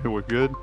We're good.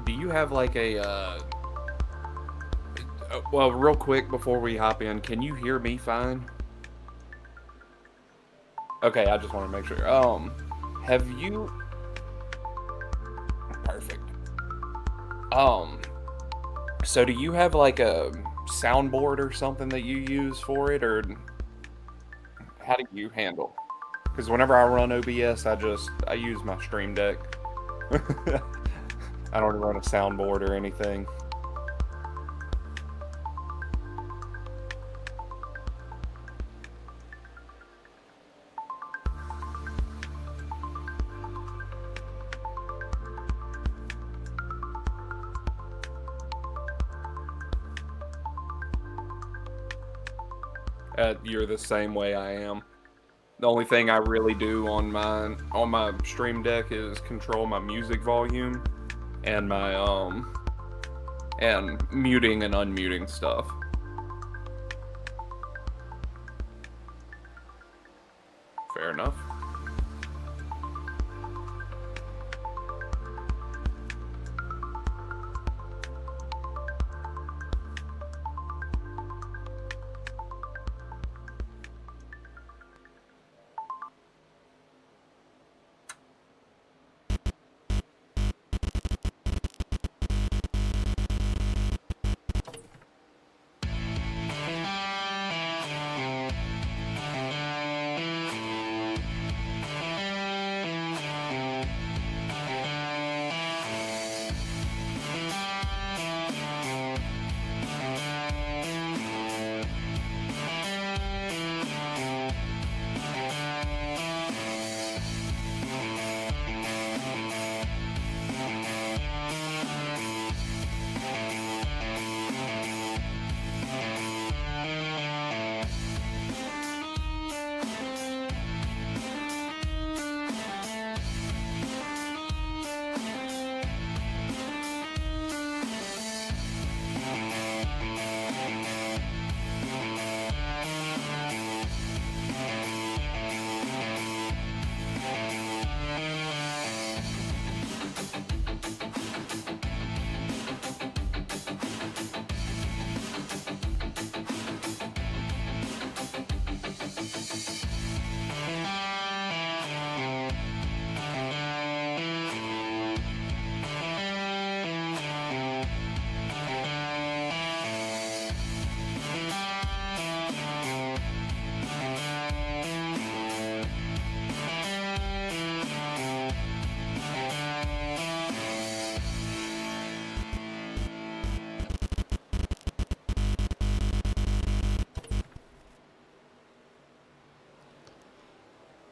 Do you have like a well, real quick before we hop in, can you hear me fine? Okay, I just want to make sure. Have you perfect. Um, so do you have like a soundboard or something that you use for it, or how do you handle? Because whenever I run OBS, I use my Stream Deck. I don't run a soundboard or anything. You're the same way I am. The only thing I really do on my Stream Deck is control my music volume and my and muting and unmuting stuff. Fair enough.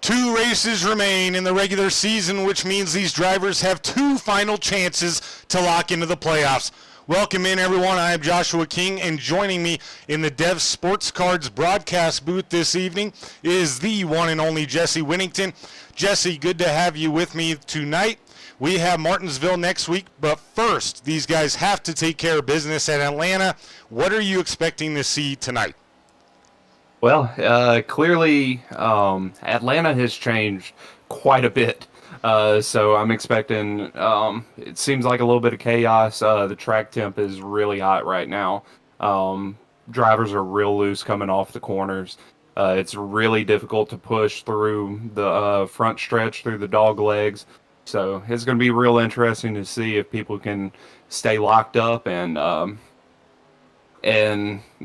Two races remain in the regular season, which means these drivers have two final chances to lock into the playoffs. Welcome in, everyone. I am Joshua King, and joining me in the Dev Sports Cards broadcast booth this evening is the one and only Jesse Winnington. Jesse, good to have you with me tonight. We have Martinsville next week, but first, these guys have to take care of business at Atlanta. What are you expecting to see tonight? Well, clearly, Atlanta has changed quite a bit. So I'm expecting, it seems like a little bit of chaos. The track temp is really hot right now. Drivers are real loose coming off the corners. It's really difficult to push through the front stretch through the dog legs. So it's going to be real interesting to see if people can stay locked up and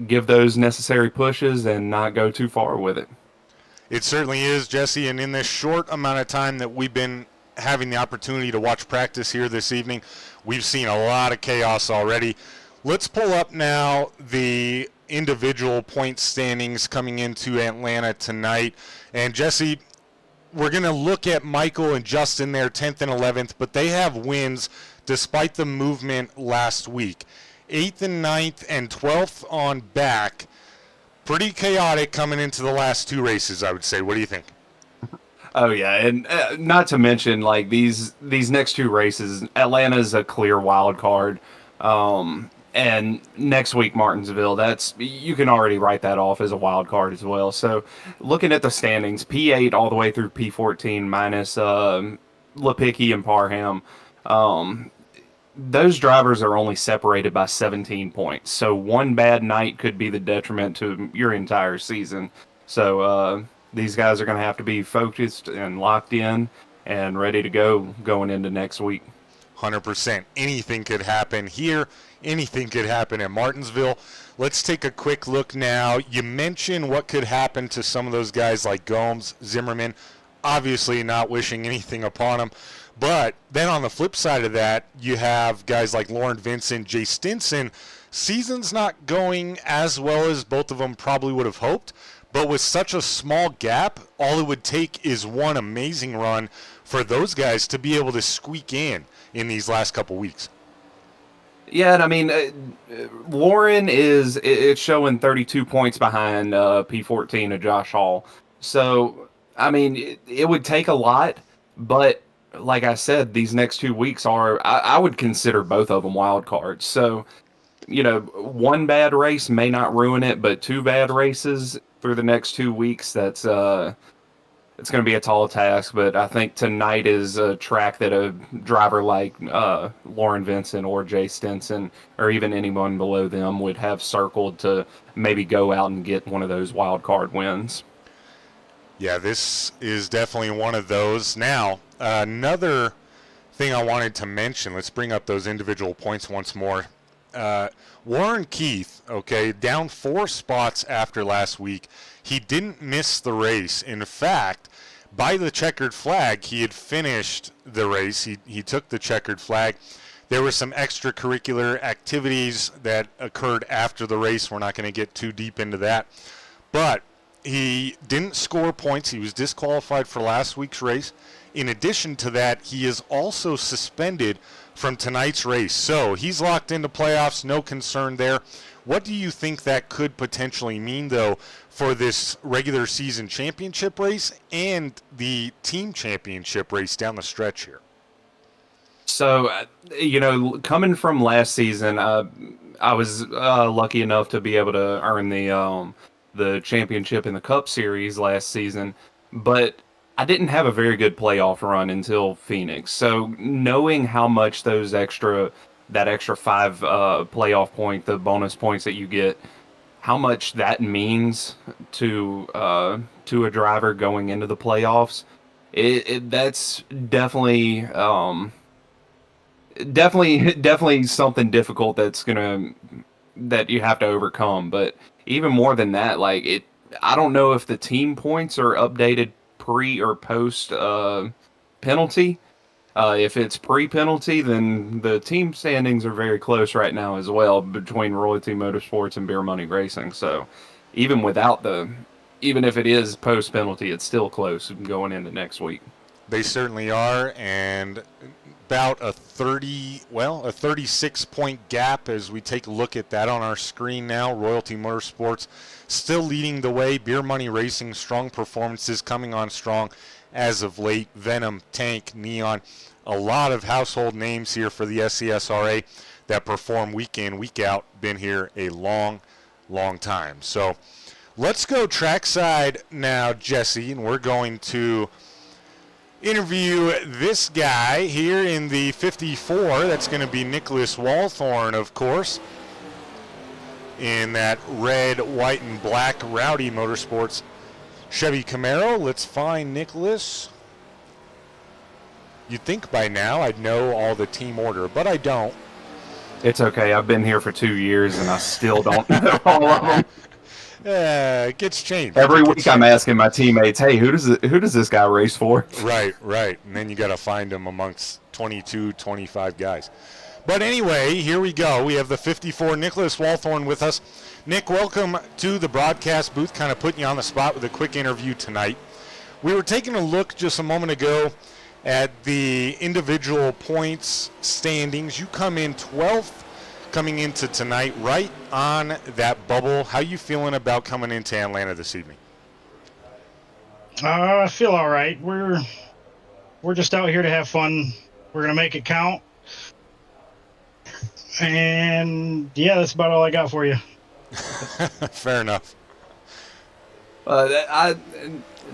give those necessary pushes and not go too far with it. It certainly is, Jesse, and in this short amount of time that we've been having the opportunity to watch practice here this evening, we've seen a lot of chaos already. Let's pull up now the individual point standings coming into Atlanta tonight. And Jesse, we're going to look at Michael and Justin there, 10th and 11th, but they have wins despite the movement last week. 8th and 9th and 12th on back. Pretty chaotic coming into the last two races, I would say. What do you think? Oh yeah, and not to mention like these next two races, Atlanta's a clear wild card, and next week Martinsville. That's you can already write that off as a wild card as well. So looking at the standings, P8 all the way through P14 minus Lipicki and Parham. Those drivers are only separated by 17 points. So one bad night could be the detriment to your entire season. So these guys are going to have to be focused and locked in and ready to go going into next week. 100%. Anything could happen here. Anything could happen at Martinsville. Let's take a quick look now. You mentioned what could happen to some of those guys like Gomes, Zimmerman. Obviously not wishing anything upon them. But then on the flip side of that, you have guys like Lauren Vincent, Jay Stinson. Season's not going as well as both of them probably would have hoped. But with such a small gap, all it would take is one amazing run for those guys to be able to squeak in these last couple weeks. Yeah, and I mean, Lauren it's showing 32 points behind P14 of Josh Hall. So, I mean, it would take a lot, but like I said, these next 2 weeks I would consider both of them wild cards. So, one bad race may not ruin it, but two bad races through the next 2 weeks, it's going to be a tall task. But I think tonight is a track that a driver like Lauren Vincent or Jay Stinson or even anyone below them would have circled to maybe go out and get one of those wild card wins. Yeah, this is definitely one of those. Now, another thing I wanted to mention, let's bring up those individual points once more. Warren Keith, okay, down 4 spots after last week. He didn't miss the race. In fact, by the checkered flag, he had finished the race. He took the checkered flag. There were some extracurricular activities that occurred after the race. We're not going to get too deep into that. But he didn't score points. He was disqualified for last week's race. In addition to that, he is also suspended from tonight's race. So he's locked into playoffs, no concern there. What do you think that could potentially mean, though, for this regular season championship race and the team championship race down the stretch here? So, coming from last season, I was lucky enough to be able to earn the championship in the Cup Series last season, but I didn't have a very good playoff run until Phoenix. So knowing how much that extra 5 playoff point, the bonus points that you get, how much that means to a driver going into the playoffs, that's definitely something difficult that you have to overcome. But even more than that, I don't know if the team points are updated pre or post penalty. If it's pre-penalty, then the team standings are very close right now as well between Royalty Motorsports and Beer Money Racing. So even if it is post-penalty, it's still close going into next week. They certainly are, and about a 36-point gap as we take a look at that on our screen now. Royalty Motorsports still leading the way. Beer Money Racing, strong performances coming on strong as of late. Venom, Tank, Neon, a lot of household names here for the SCSRA that perform week in, week out. Been here a long, long time. So let's go trackside now, Jesse, and we're going to interview this guy here in the 54. That's going to be Nicholas Walthorn, of course, in that red, white, and black Rowdy Motorsports Chevy Camaro. Let's find Nicholas. You'd think by now I'd know all the team order, but I don't. It's okay. I've been here for 2 years, and I still don't know all of them. It gets changed. Every week I'm asking my teammates, hey, who does this guy race for? Right. And then you got to find him amongst 22, 25 guys. But anyway, here we go. We have the 54, Nicholas Walthorn, with us. Nick, welcome to the broadcast booth. Kind of putting you on the spot with a quick interview tonight. We were taking a look just a moment ago at the individual points standings. You come in 12th coming into tonight, right on that bubble. How you feeling about coming into Atlanta this evening? I feel all right. We're just out here to have fun. We're gonna make it count. And yeah, that's about all I got for you. Fair enough.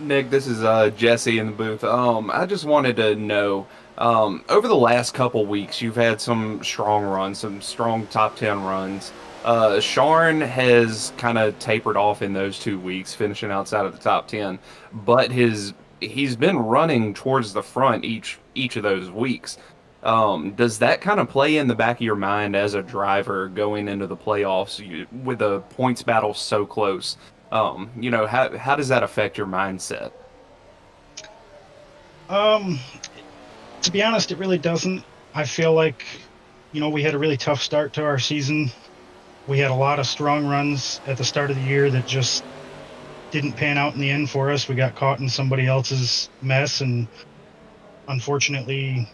Nick, this is Jesse in the booth. I just wanted to know, over the last couple weeks, you've had some strong runs, some strong top 10 runs. Sharn has kind of tapered off in those 2 weeks, finishing outside of the top 10, but he's been running towards the front each of those weeks. Does that kind of play in the back of your mind as a driver going into the playoffs with the points battle so close? How does that affect your mindset? To be honest, it really doesn't. I feel like, we had a really tough start to our season. We had a lot of strong runs at the start of the year that just didn't pan out in the end for us. We got caught in somebody else's mess, and unfortunately,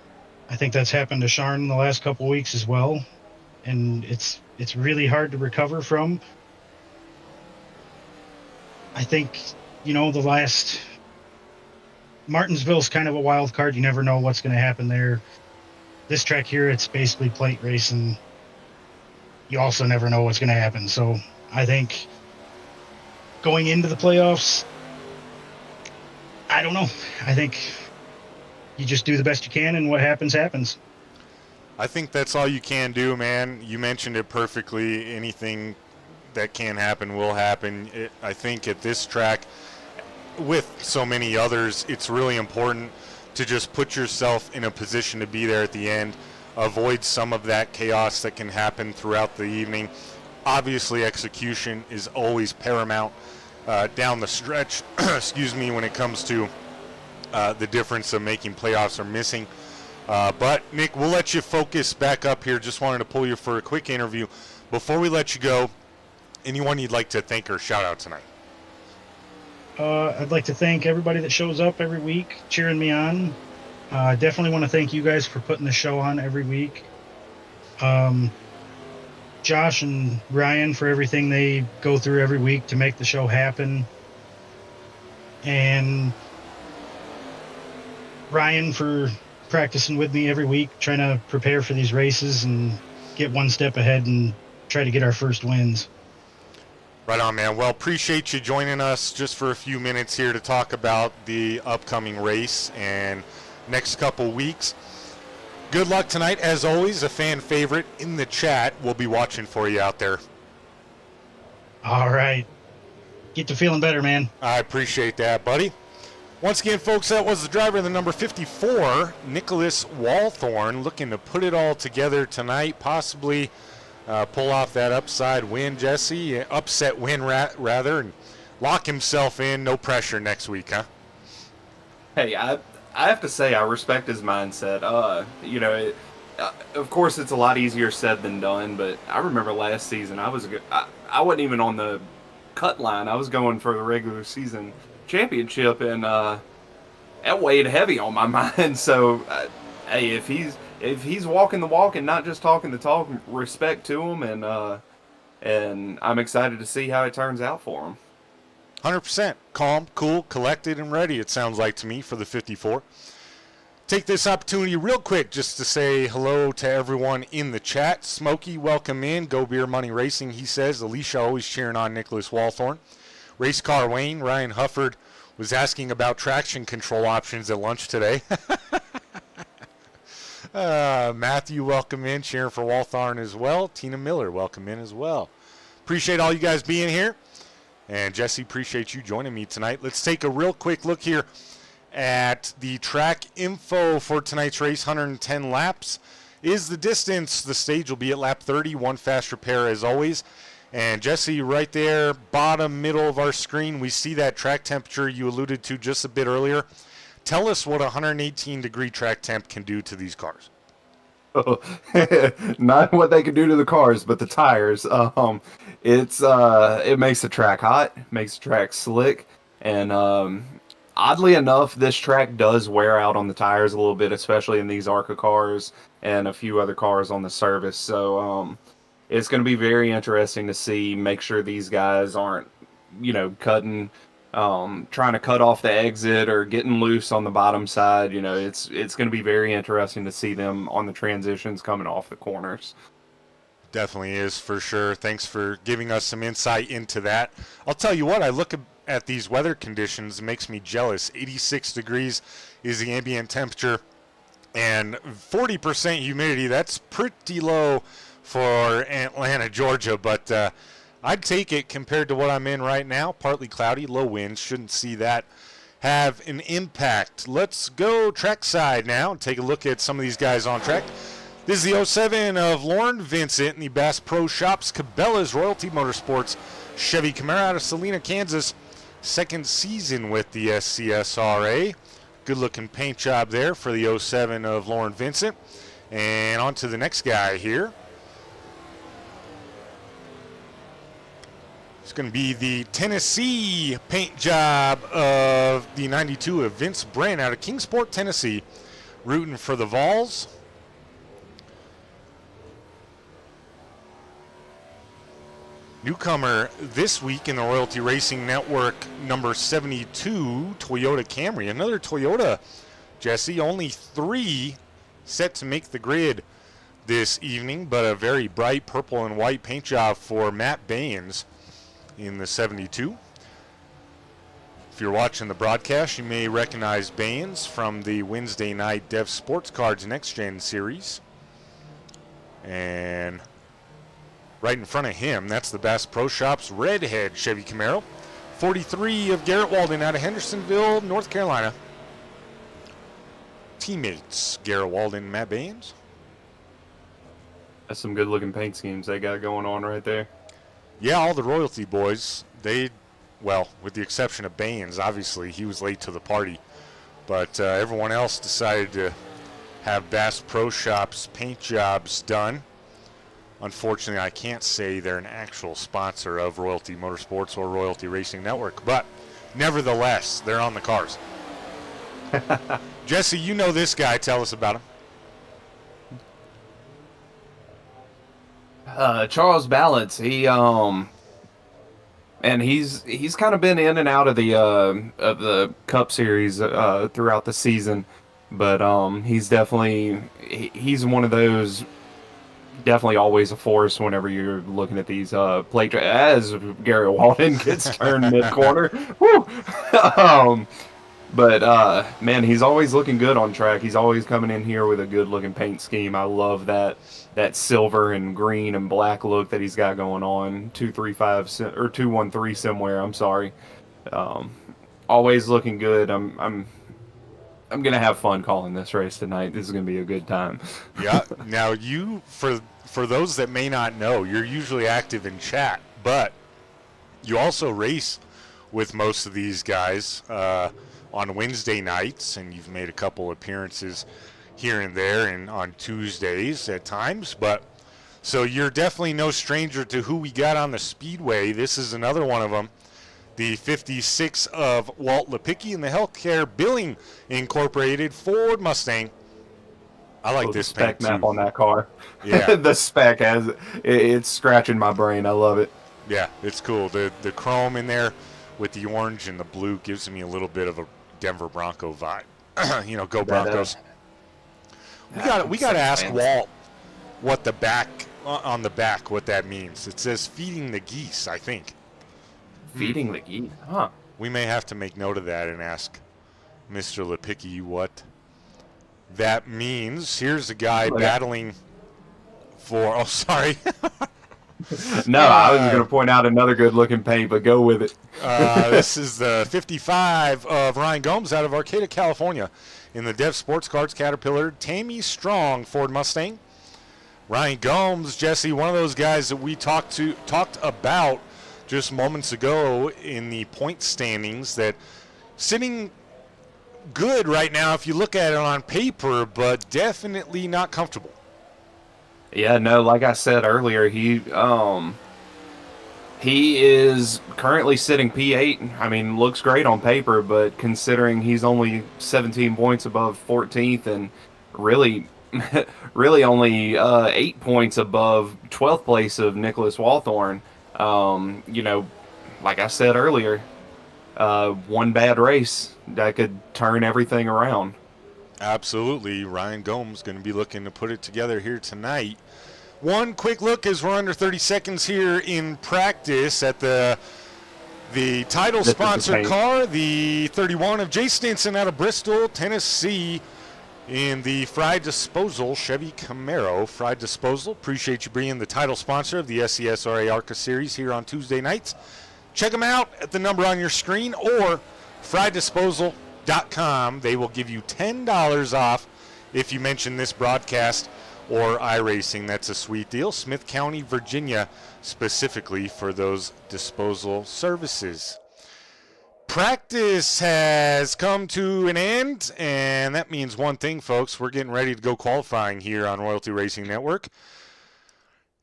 I think that's happened to Sharn the last couple of weeks as well. And it's really hard to recover from. I think, Martinsville's kind of a wild card. You never know what's going to happen there. This track here, it's basically plate racing. You also never know what's going to happen. So I think going into the playoffs, I don't know. I think you just do the best you can, and what happens, happens. I think that's all you can do, man. You mentioned it perfectly. Anything that can happen will happen. I think at this track, with so many others, it's really important to just put yourself in a position to be there at the end, avoid some of that chaos that can happen throughout the evening. Obviously, execution is always paramount down the stretch, excuse me, when it comes to the difference of making playoffs or missing. But, Nick, we'll let you focus back up here. Just wanted to pull you for a quick interview. Before we let you go, anyone you'd like to thank or shout out tonight? I'd like to thank everybody that shows up every week, cheering me on. I definitely want to thank you guys for putting the show on every week. Josh and Ryan for everything they go through every week to make the show happen. And Ryan for practicing with me every week, trying to prepare for these races and get one step ahead and try to get our first wins. Right on, man. Well, appreciate you joining us just for a few minutes here to talk about the upcoming race and next couple weeks. Good luck tonight. As always, a fan favorite in the chat. We'll be watching for you out there. All right. Get to feeling better, man. I appreciate that, buddy. Once again, folks, that was the driver in the number 54, Nicholas Walthorn, looking to put it all together tonight, possibly pull off that upset win, rather, and lock himself in. No pressure next week, huh? Hey, I have to say I respect his mindset. Of course, it's a lot easier said than done, but I remember last season I wasn't even on the cut line. I was going for the regular season championship, and that weighed heavy on my mind. So, hey, if he's walking the walk and not just talking the talk, respect to him, and I'm excited to see how it turns out for him. 100%. Calm, cool, collected, and ready, it sounds like to me, for the 54. Take this opportunity real quick just to say hello to everyone in the chat. Smokey, welcome in. Go Beer Money Racing, he says. Alicia always cheering on Nicholas Walthorn. Race Car Wayne, Ryan Hufford was asking about traction control options at lunch today. Matthew, welcome in, cheering for Walthorn as well. Tina Miller, welcome in as well. Appreciate all you guys being here. And Jesse, appreciate you joining me tonight. Let's take a real quick look here at the track info for tonight's race. 110 laps is the distance. The stage will be at lap 30, one fast repair as always. And Jesse, right there, bottom middle of our screen, we see that track temperature you alluded to just a bit earlier. Tell us what a 118-degree track temp can do to these cars. Not what they can do to the cars, but the tires. It makes the track hot, makes the track slick, and oddly enough, this track does wear out on the tires a little bit, especially in these ARCA cars and a few other cars on the service. So it's going to be very interesting to see, make sure these guys aren't, cutting, trying to cut off the exit or getting loose on the bottom side. It's going to be very interesting to see them on the transitions coming off the corners. Definitely is, for sure. Thanks for giving us some insight into that. I'll tell you what, I look at these weather conditions, it makes me jealous. 86 degrees is the ambient temperature, and 40% humidity. That's pretty low for Atlanta, Georgia, but I'd take it compared to what I'm in right now. Partly cloudy, low winds. Shouldn't see that have an impact. Let's go trackside now and take a look at some of these guys on track. This is the 07 of Lauren Vincent in the Bass Pro Shops Cabela's Royalty Motorsports Chevy Camaro out of Salina, Kansas. Second season with the SCSRA. Good looking paint job there for the 07 of Lauren Vincent. And on to the next guy here. It's going to be the Tennessee paint job of the 92 of Vince Brand out of Kingsport, Tennessee. Rooting for the Vols. Newcomer this week in the Royalty Racing Network, number 72, Toyota Camry. Another Toyota, Jesse. Only 3 set to make the grid this evening, but a very bright purple and white paint job for Matt Baines in the 72. If you're watching the broadcast, you may recognize Baines from the Wednesday night Dev Sports Cards Next Gen series. And right in front of him, that's the Bass Pro Shops Redhead Chevy Camaro. 43 of Garrett Walden out of Hendersonville, North Carolina. Teammates, Garrett Walden and Matt Baines. That's some good looking paint schemes they got going on right there. Yeah, all the Royalty boys, well, with the exception of Baines, obviously, he was late to the party. But everyone else decided to have Bass Pro Shops paint jobs done. Unfortunately, I can't say they're an actual sponsor of Royalty Motorsports or Royalty Racing Network, but nevertheless, they're on the cars. Jesse, you know this guy. Tell us about him. Charles Balance, he's kind of been in and out of the Cup Series throughout the season, but he's one of those. Definitely always a force whenever you're looking at these plate as Gary Walden gets turned mid-corner. Woo! But man, he's always looking good on track. He's always coming in here with a good-looking paint scheme. I love that silver and green and black look that he's got going on. 235 or 213 somewhere. I'm sorry. Always looking good. I'm gonna have fun calling this race tonight. This is gonna be a good time. Yeah. Now you, for those that may not know, you're usually active in chat, but you also race with most of these guys on Wednesday nights, and you've made a couple appearances here and there, and on Tuesdays at times. But so you're definitely no stranger to who we got on the Speedway. This is another one of them. The 56 of Walt Lipicki in the Healthcare Billing Incorporated Ford Mustang. I like this spec paint map too. on that car. Yeah. The spec it's scratching my brain. I love it. Yeah, it's cool. The chrome in there with the orange and the blue gives me a little bit of a Denver Bronco vibe. Go Broncos. We got to ask Walt what the back on the back what that means. It says feeding the geese, I think. Feeding the geese, huh? We may have to make note of that and ask Mr. Lipicki what that means. Here's a guy battling for. Oh, sorry. No, I was going to point out another good-looking paint, but go with it. This is the 55 of Ryan Gomes out of Arcata, California, in the Dev Sports Cards Caterpillar Tammy Strong Ford Mustang. Ryan Gomes, Jesse, one of those guys that we talked about just moments ago in the point standings, that sitting good right now if you look at it on paper, but definitely not comfortable. Yeah, no, like I said earlier, He is currently sitting P8. I mean, looks great on paper, but considering he's only 17 points above 14th and really, really only 8 points above 12th place of Nicholas Walthorn, you know, like I said earlier, one bad race that could turn everything around. Absolutely. Ryan Gomes going to be looking to put it together here tonight. One quick look as we're under 30 seconds here in practice at the title sponsor car, the 31 of Jay Stinson out of Bristol, Tennessee, in the Frye Disposal Chevy Camaro. Frye Disposal, appreciate you being the title sponsor of the SCSRA ARCA series here on Tuesday nights. Check them out at the number on your screen or FryeDisposal.com. They will give you $10 off if you mention this broadcast or iRacing. That's a sweet deal. Smith County, Virginia, specifically for those disposal services. Practice has come to an end, and that means one thing, folks. We're getting ready to go qualifying here on Royalty Racing Network.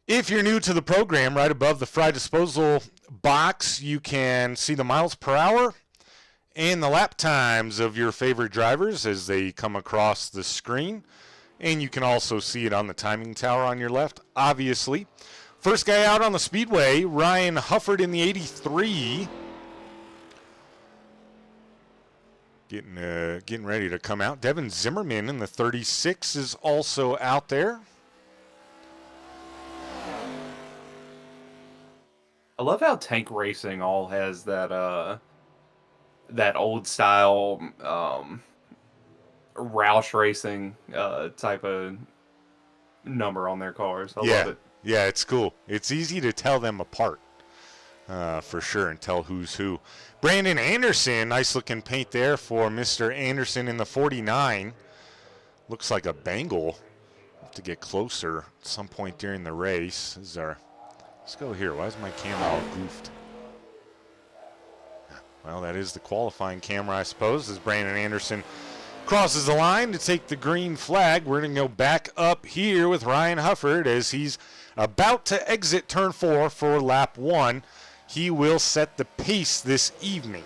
If you're new to the program, right above the Frye Disposal box, you can see the miles per hour and the lap times of your favorite drivers as they come across the screen. And you can also see it on the timing tower on your left, obviously. First guy out on the Speedway, Ryan Hufford in the 83. Getting ready to come out. Devin Zimmerman in the 36 is also out there. I love how Tank Racing all has that that old style Roush Racing type of number on their cars. I love it. Yeah, it's cool. It's easy to tell them apart for sure and tell who's who. Brandon Anderson, nice looking paint there for Mr. Anderson in the 49. Looks like a Bengal. Have to get closer at some point during the race. Let's go here. Why is my camera all goofed? Well, that is the qualifying camera, I suppose, as Brandon Anderson crosses the line to take the green flag. We're going to go back up here with Ryan Hufford as he's about to exit turn 4 for lap 1. He will set the pace this evening.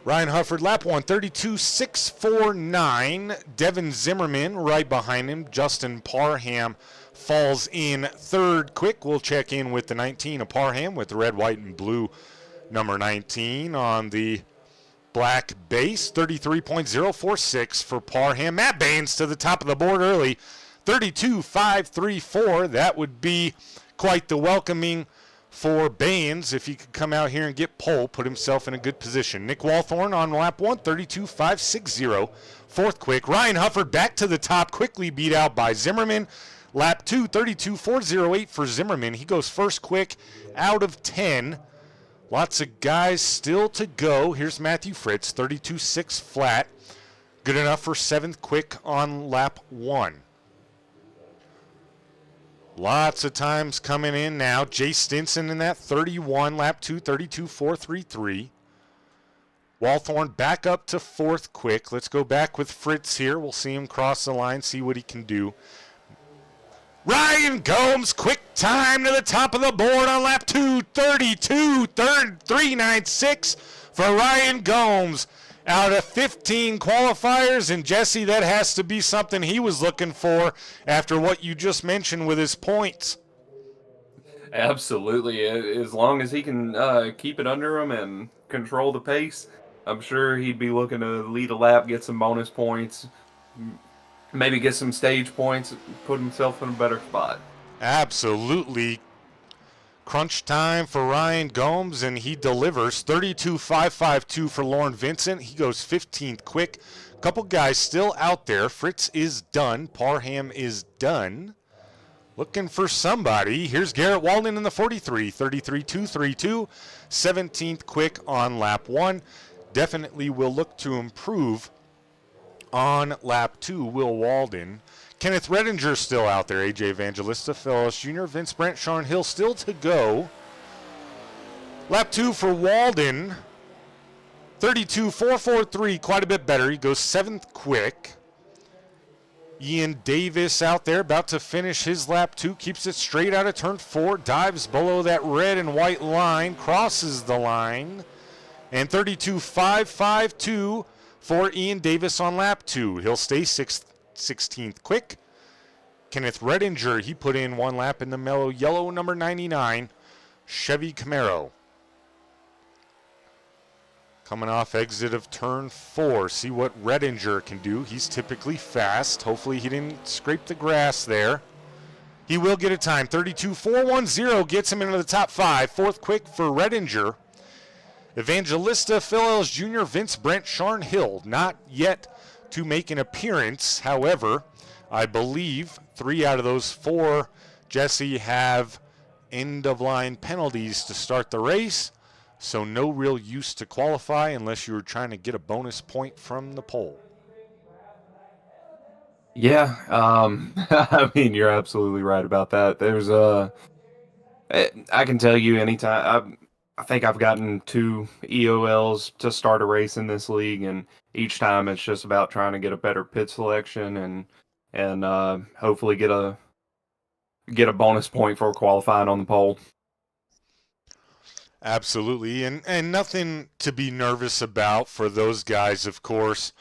Ryan Hufford, lap 1, 32.649. Devin Zimmerman right behind him. Justin Parham falls in third quick. We'll check in with the 19 of Parham with the red, white, and blue number 19 on the black base. 33.046 for Parham. Matt Baines to the top of the board early. 32.534. That would be quite the welcoming for Baines if he could come out here and get pole, put himself in a good position. Nick Walthorn on lap 1, 32.560. Fourth quick. Ryan Hufford back to the top, quickly beat out by Zimmerman. Lap 2, 32.408 for Zimmerman. He goes first quick out of 10. Lots of guys still to go. Here's Matthew Fritz, 32.6 flat. Good enough for 7th quick on lap 1. Lots of times coming in now. Jay Stinson in that 31, lap 2, 32.433. Walthorn back up to 4th quick. Let's go back with Fritz here. We'll see him cross the line, see what he can do. Ryan Gomes, quick time to the top of the board on lap 2, 32.396 for Ryan Gomes. Out of 15 qualifiers, and Jesse, that has to be something he was looking for after what you just mentioned with his points. Absolutely. As long as he can keep it under him and control the pace, I'm sure he'd be looking to lead a lap, get some bonus points, maybe get some stage points, put himself in a better spot. Absolutely. Crunch time for Ryan Gomes, and he delivers. 32.552 for Lauren Vincent. He goes 15th quick. A couple guys still out there. Fritz is done. Parham is done. Looking for somebody. Here's Garrett Walden in the 43. 33.232. 17th quick on lap 1. Definitely will look to improve on lap 2. Will Walden. Kenneth Redinger still out there. AJ Evangelista, Phyllis Jr., Vince Brent, Sean Hill still to go. Lap 2 for Walden. 32.443, quite a bit better. He goes 7th quick. Ian Davis out there about to finish his lap 2, keeps it straight out of turn 4, dives below that red and white line, crosses the line, and 32.552 for Ian Davis on lap 2. He'll stay 16th quick. Kenneth Redinger, he put in 1 lap in the mellow yellow number 99 Chevy Camaro. Coming off exit of turn 4. See what Redinger can do. He's typically fast. Hopefully he didn't scrape the grass there. He will get a time. 32.410 gets him into the top 5. 4th quick for Redinger. Evangelista, Phil Ellis Jr., Vince Brent, Sean Hill, not yet to make an appearance. However, I believe 3 out of those 4, Jesse, have end-of-line penalties to start the race. So no real use to qualify unless you were trying to get a bonus point from the pole. Yeah, I mean, you're absolutely right about that. There's I can tell you anytime, I think I've gotten 2 EOLs to start a race in this league, and each time it's just about trying to get a better pit selection and hopefully get a bonus point for qualifying on the pole. Absolutely, and nothing to be nervous about for those guys, of course.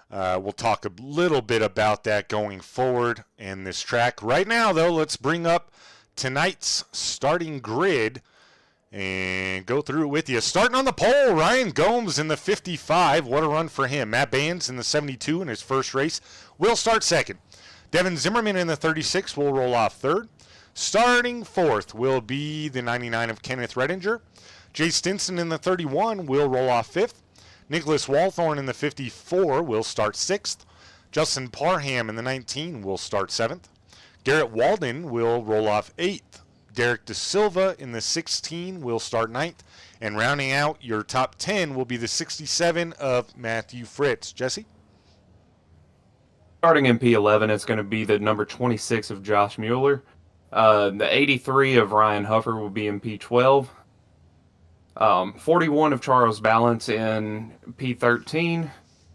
We'll talk a little bit about that going forward in this track. Right now, though, let's bring up tonight's starting grid and go through it with you. Starting on the pole, Ryan Gomes in the 55. What a run for him. Matt Baines in the 72 in his first race will start second. Devin Zimmerman in the 36 will roll off third. Starting fourth will be the 99 of Kenneth Redinger. Jay Stinson in the 31 will roll off 5th. Nicholas Walthorn in the 54 will start 6th. Justin Parham in the 19 will start 7th. Garrett Walden will roll off 8th. Derek De Silva in the 16 will start 9th. And rounding out your top 10 will be the 67 of Matthew Fritz. Jesse? Starting in P11, it's going to be the number 26 of Josh Mueller. The 83 of Ryan Huffer will be in P12. 41 of Charles Balance in P13.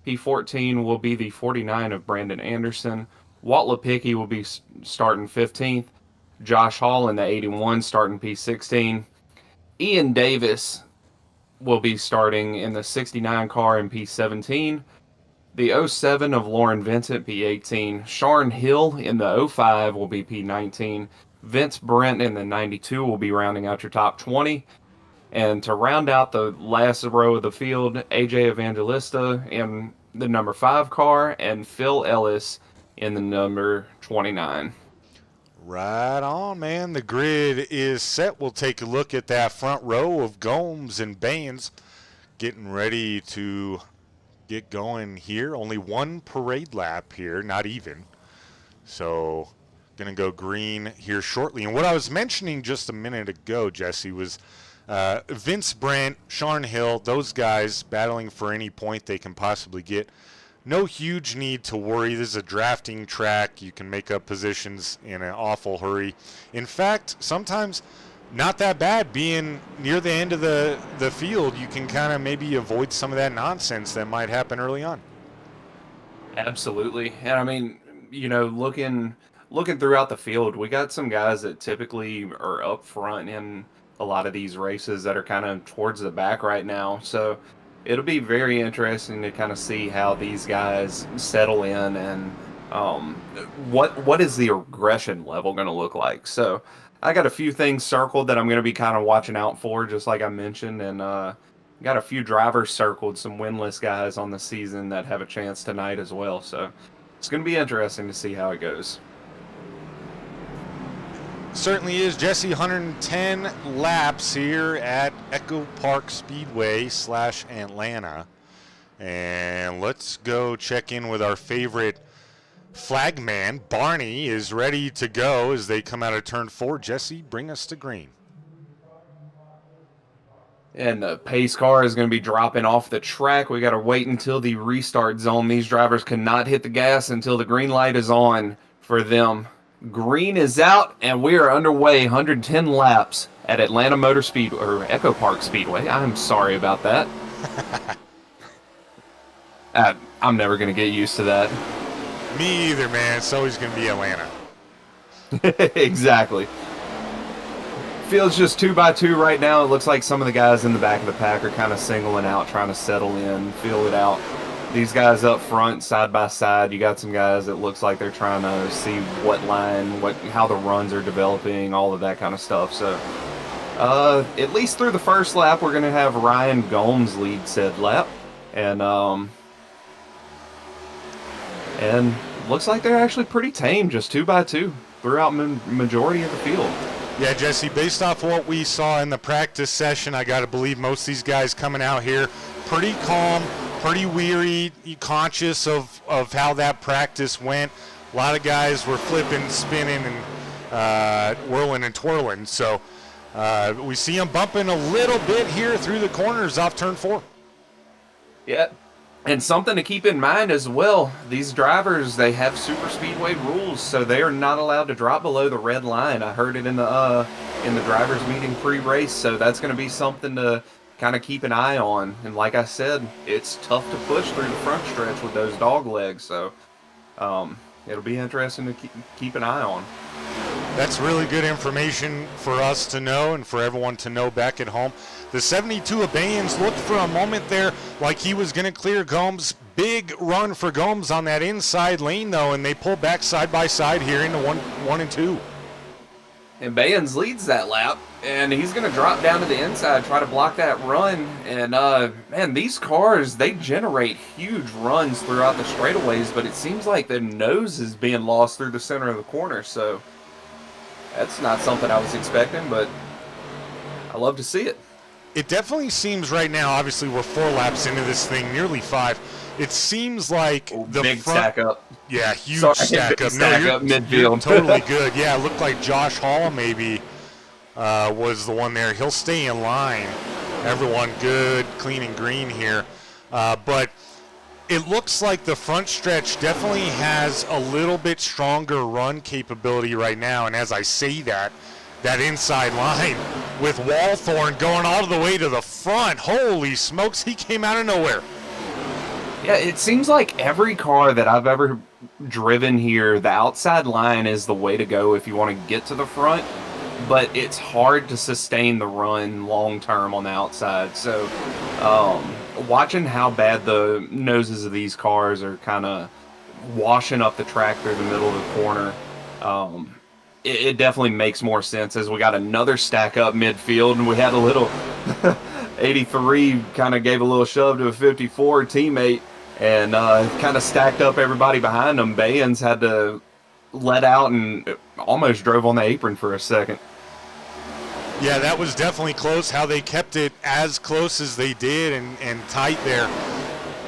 P14 will be the 49 of Brandon Anderson. Walt Lepicki will be starting 15th. Josh Hall in the 81 starting P16. Ian Davis will be starting in the 69 car in P17. The 07 of Lauren Vincent, P18. Sharn Hill in the 05 will be P19. Vince Brent in the 92 will be rounding out your top 20. And to round out the last row of the field, AJ Evangelista in the number 5 car and Phil Ellis in the number 29. Right on, man. The grid is set. We'll take a look at that front row of Gomes and Baines getting ready to get going here. Only 1 parade lap here, not even. So going to go green here shortly. And what I was mentioning just a minute ago, Jesse, was Vince Brent, Sharn Hill, those guys battling for any point they can possibly get. No huge need to worry. This is a drafting track. You can make up positions in an awful hurry. In fact, sometimes not that bad. Being near the end of the field, you can kind of maybe avoid some of that nonsense that might happen early on. Absolutely. And I mean, you know, looking throughout the field, we got some guys that typically are up front in a lot of these races that are kind of towards the back right now. So it'll be very interesting to kind of see how these guys settle in and what is the aggression level going to look like. So I got a few things circled that I'm going to be kind of watching out for, just like I mentioned, and got a few drivers circled, some winless guys on the season that have a chance tonight as well. So it's going to be interesting to see how it goes. Certainly is, Jesse. 110 laps here at EchoPark Speedway / Atlanta. And let's go check in with our favorite flagman. Barney is ready to go as they come out of turn 4. Jesse, bring us to green. And the pace car is going to be dropping off the track. We got to wait until the restart zone. These drivers cannot hit the gas until the green light is on for them. Green is out, and we are underway. 110 laps at Atlanta Motor Speedway, or EchoPark Speedway. I'm sorry about that. I'm never going to get used to that. Me either, man. It's always going to be Atlanta. Exactly. Field's just 2x2 right now. It looks like some of the guys in the back of the pack are kind of singling out, trying to settle in, feel it out. These guys up front, side by side, you got some guys that looks like they're trying to see what line, how the runs are developing, all of that kind of stuff. So, at least through the first lap, we're going to have Ryan Gomes lead said lap. And looks like they're actually pretty tame, just 2x2 throughout majority of the field. Yeah, Jesse, based off what we saw in the practice session, I got to believe most of these guys coming out here pretty calm, pretty weary, conscious of how that practice went. A lot of guys were flipping, spinning, and whirling and twirling. So we see them bumping a little bit here through the corners off turn 4. Yeah. And something to keep in mind as well, these drivers, they have super speedway rules, so they are not allowed to drop below the red line. I heard it in the drivers meeting pre-race, so that's going to be something to kind of keep an eye on. And like I said, it's tough to push through the front stretch with those dog legs, so it'll be interesting to keep an eye on. That's really good information for us to know and for everyone to know back at home. The 72 of Baynes looked for a moment there like he was going to clear Gomes. Big run for Gomes on that inside lane, though, and they pull back side by side here into 1 and 2. And Baynes leads that lap, and he's going to drop down to the inside, try to block that run. And, man, these cars, they generate huge runs throughout the straightaways, but it seems like the nose is being lost through the center of the corner. So that's not something I was expecting, but I love to see it. It definitely seems right now, obviously we're 4 laps into this thing, nearly 5. It seems like the big front, stack up. Yeah, huge Sorry, stack up. Stack No, up you're midfield. totally good. Yeah, it looked like Josh Hall maybe was the one there. He'll stay in line. Everyone good, clean and green here. But it looks like the front stretch definitely has a little bit stronger run capability right now. And as I say that inside line with Walthorn going all the way to the front. Holy smokes, he came out of nowhere. Yeah, it seems like every car that I've ever driven here, the outside line is the way to go if you want to get to the front, but it's hard to sustain the run long term on the outside. So watching how bad the noses of these cars are kind of washing up the track through the middle of the corner, it definitely makes more sense as we got another stack up midfield, and we had a little 83 kind of gave a little shove to a 54 teammate and kind of stacked up everybody behind him. Baynes had to let out and almost drove on the apron for a second. Yeah, that was definitely close, how they kept it as close as they did and tight there.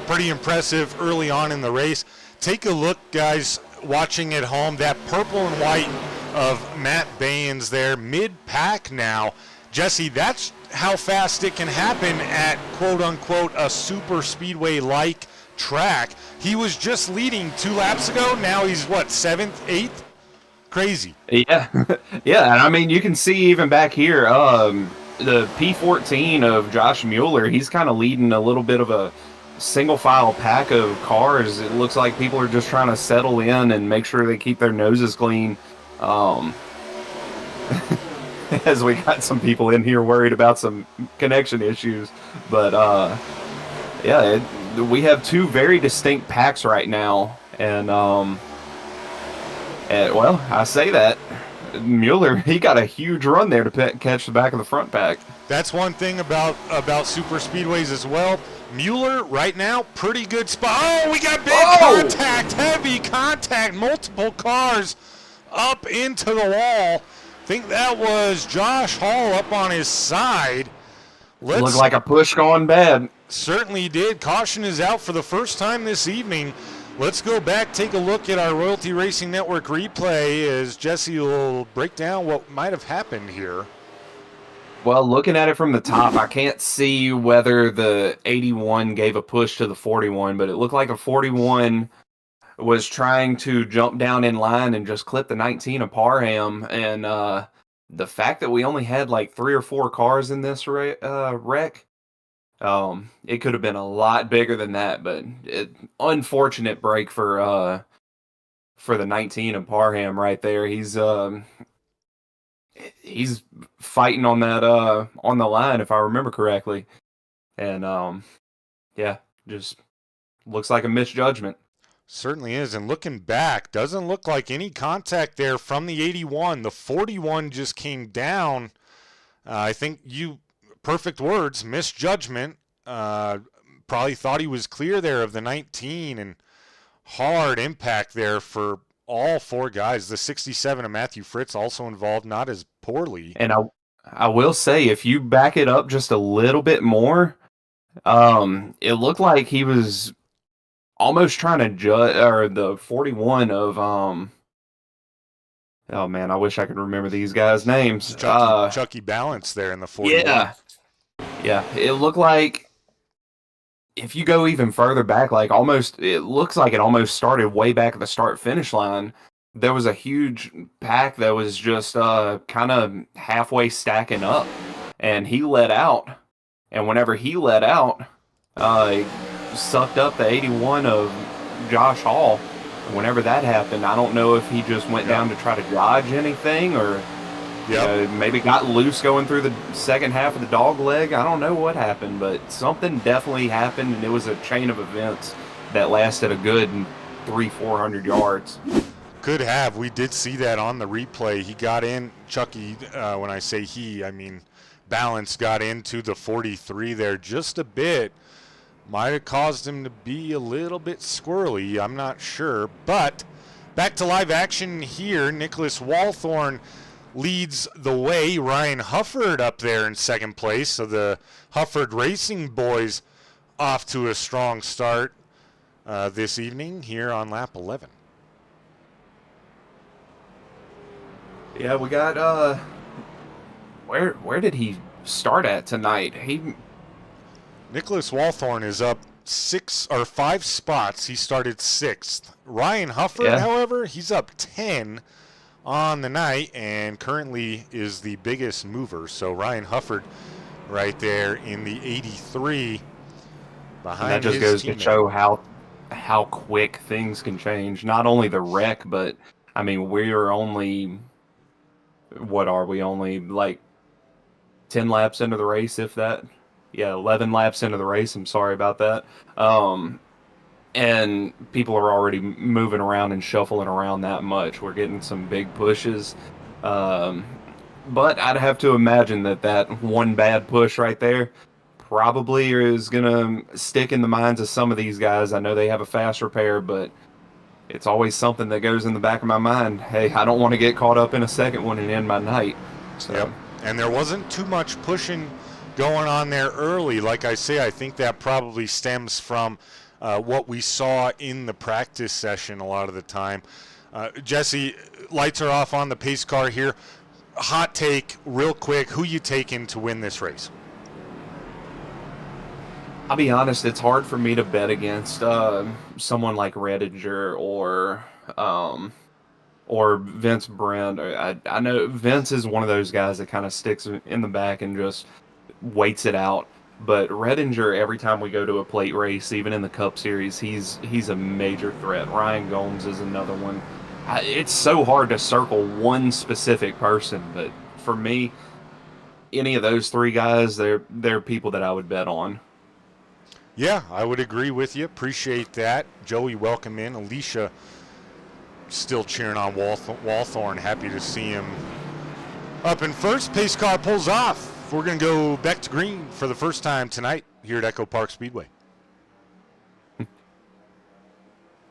Pretty impressive early on in the race. Take a look, guys, watching at home, that purple and white of Matt Baynes there, mid-pack now. Jesse, that's how fast it can happen at quote-unquote a super speedway-like track. He was just leading 2 laps ago. Now he's, what, 7th, 8th? Crazy. Yeah. Yeah, and I mean, you can see even back here, the P14 of Josh Mueller, he's kind of leading a little bit of a single-file pack of cars. It looks like people are just trying to settle in and make sure they keep their noses clean. As we got some people in here worried about some connection issues. But, yeah, we have 2 very distinct packs right now. And, well, I say that. Mueller, he got a huge run there to catch the back of the front pack. That's one thing about super speedways as well. Mueller right now, pretty good spot. Oh, we got big contact, heavy contact, multiple cars up into the wall. Think that was Josh Hall up on his side. Looked like a push gone bad. Certainly did. Caution is out for the first time this evening. Let's go back, take a look at our Royalty Racing Network replay as Jesse will break down what might have happened here. Well, looking at it from the top, I can't see whether the 81 gave a push to the 41, but it looked like a 41 was trying to jump down in line and just clip the 19 of Parham. And the fact that we only had like 3 or 4 cars in this wreck, it could have been a lot bigger than that. But unfortunate break for for the 19 of Parham right there. He's fighting on that on the line, if I remember correctly. And yeah, just looks like a misjudgment. Certainly is. And looking back, doesn't look like any contact there from the 81. The 41 just came down. I think perfect words, misjudgment. Probably thought he was clear there of the 19, and hard impact there for all four guys. The 67 of Matthew Fritz also involved, not as poorly. And I will say, if you back it up just a little bit more, it looked like he was almost trying to judge, or the 41 of oh man, I wish I could remember these guys' names. Chucky Balance there in the 41. Yeah, it looked like, if you go even further back, like it looks like it almost started way back at the start-finish line. There was a huge pack that was just kind of halfway stacking up, and he let out. And whenever he let out, he sucked up the 81 of Josh Hall. Whenever that happened, I don't know if he just went down to try to dodge anything, or maybe got loose going through the second half of the dog leg. I don't know what happened, but something definitely happened, and it was a chain of events that lasted a good 300-400 yards. Could have. We did see that on the replay. He got in, Chucky, when I say he, I mean Balance, got into the 43 there just a bit. Might have caused him to be a little bit squirrely, I'm not sure. But back to live action here. Nicholas Walthorn leads the way. Ryan Hufford up there in second place. So the Hufford Racing boys off to a strong start this evening here on lap 11. Yeah, we got where did he start at tonight? Nicholas Walthorn is up 5 spots. He started 6th. Ryan Hufford, however, he's up 10 on the night and currently is the biggest mover. So Ryan Hufford right there in the 83 behind that just his goes teammate. to show how quick things can change. Not only the wreck, but I mean, we're only, what are we, only like 10 laps into the race, if that? Yeah, 11 laps into the race. I'm sorry about that. And people are already moving around and shuffling around that much. We're getting some big pushes. But I'd have to imagine that one bad push right there probably is going to stick in the minds of some of these guys. I know they have a fast repair, but it's always something that goes in the back of my mind. Hey, I don't want to get caught up in a second one and end my night. So. Yep. And there wasn't too much pushing going on there early. Like I say, I think that probably stems from what we saw in the practice session a lot of the time. Jesse, lights are off on the pace car here. Hot take, real quick, who you taking to win this race? I'll be honest, it's hard for me to bet against someone like Redinger or Vince Brent. I know Vince is one of those guys that kind of sticks in the back and just waits it out. But Redinger, every time we go to a plate race, even in the Cup Series, he's a major threat. Ryan Gomes is another one. It's so hard to circle one specific person, but for me, any of those three guys, they're people that I would bet on. Yeah, I would agree with you. Appreciate that. Joey, welcome in. Alicia still cheering on Walthorn. Happy to see him up in first. Pace car pulls off. We're going to go back to green for the first time tonight here at EchoPark Speedway.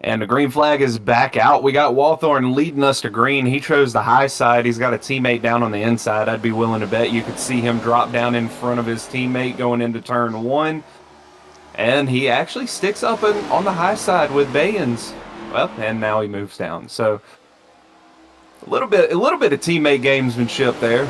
And the green flag is back out. We got Walthorn leading us to green. He chose the high side. He's got a teammate down on the inside. I'd be willing to bet you could see him drop down in front of his teammate going into turn one. And he actually sticks up on the high side with Bayans. Well, and now he moves down. So a little bit of teammate gamesmanship there.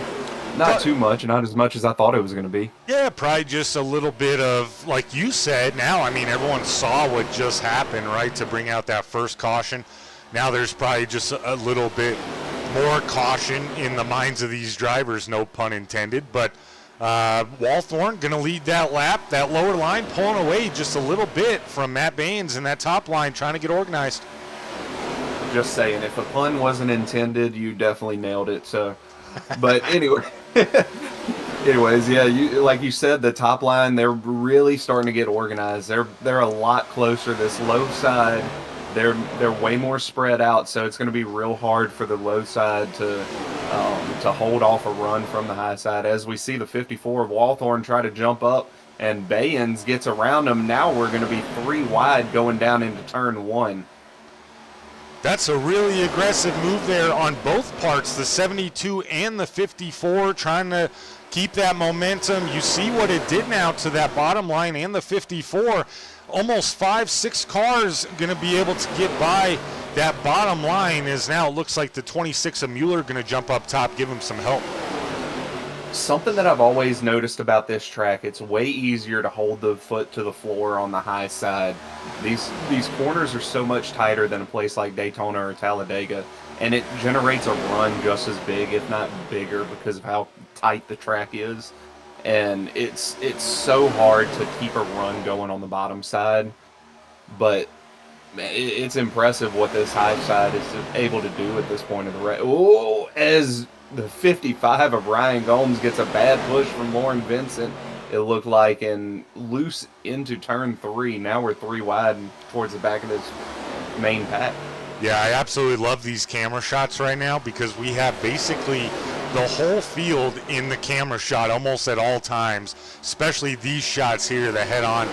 Not too much, not as much as I thought it was going to be. Yeah, probably just a little bit of, like you said, now, I mean, everyone saw what just happened, right, to bring out that first caution. Now there's probably just a little bit more caution in the minds of these drivers, no pun intended. But Walthorn going to lead that lap. That lower line pulling away just a little bit from Matt Baines and that top line trying to get organized. Just saying, if a pun wasn't intended, you definitely nailed it. So, but anyway, anyways, yeah, like you said, the top line, they're really starting to get organized. They're a lot closer. This low side, they're way more spread out, so it's going to be real hard for the low side to hold off a run from the high side. As we see the 54 of Walthorn try to jump up, and Bayens gets around them. Now we're going to be 3 wide going down into turn 1. That's a really aggressive move there on both parts, the 72 and the 54, trying to keep that momentum. You see what it did now to that bottom line and the 54. Almost 5-6 cars going to be able to get by that bottom line, as now it looks like the 26 of Mueller going to jump up top, give him some help. Something that I've always noticed about this track, it's way easier to hold the foot to the floor on the high side. These corners are so much tighter than a place like Daytona or Talladega, and it generates a run just as big, if not bigger, because of how tight the track is. And it's so hard to keep a run going on the bottom side, but it's impressive what this high side is able to do at this point of the race. Oh, as the 55 of Ryan Gomes gets a bad push from Lauren Vincent, it looked like, and loose into turn 3. Now we're 3 wide and towards the back of this main pack. Yeah, I absolutely love these camera shots right now, because we have basically the whole field in the camera shot almost at all times, especially these shots here, the head-on.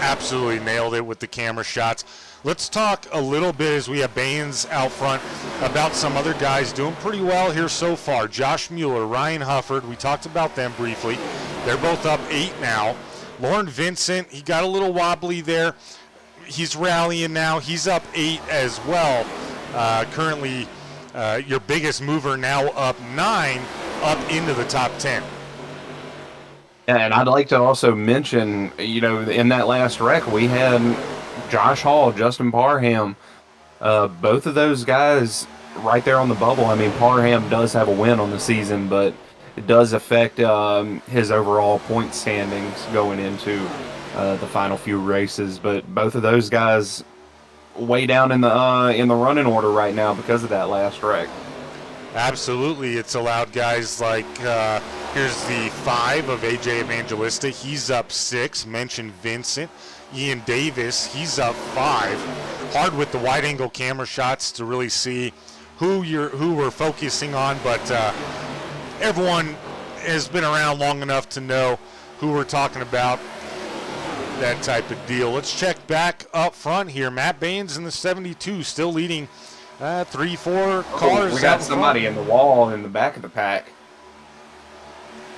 Absolutely nailed it with the camera shots. Let's talk a little bit, as we have Baynes out front, about some other guys doing pretty well here so far. Josh Mueller, Ryan Hufford, we talked about them briefly. They're both up 8 now. Lauren Vincent, he got a little wobbly there. He's rallying now. He's up 8 as well. Currently, your biggest mover now up 9, up into the top 10. And I'd like to also mention, in that last wreck, we had Josh Hall, Justin Parham, both of those guys right there on the bubble. I mean, Parham does have a win on the season, but it does affect his overall point standings going into the final few races. But both of those guys way down in the running order right now because of that last wreck. Absolutely. It's allowed guys like, here's the 5 of AJ Evangelista. He's up 6. Mentioned Vincent. Ian Davis, he's up 5. Hard with the wide-angle camera shots to really see who we're focusing on, but everyone has been around long enough to know who we're talking about, that type of deal. Let's check back up front here. Matt Baynes in the 72, still leading 3-4 cars. We got somebody in the wall in the back of the pack.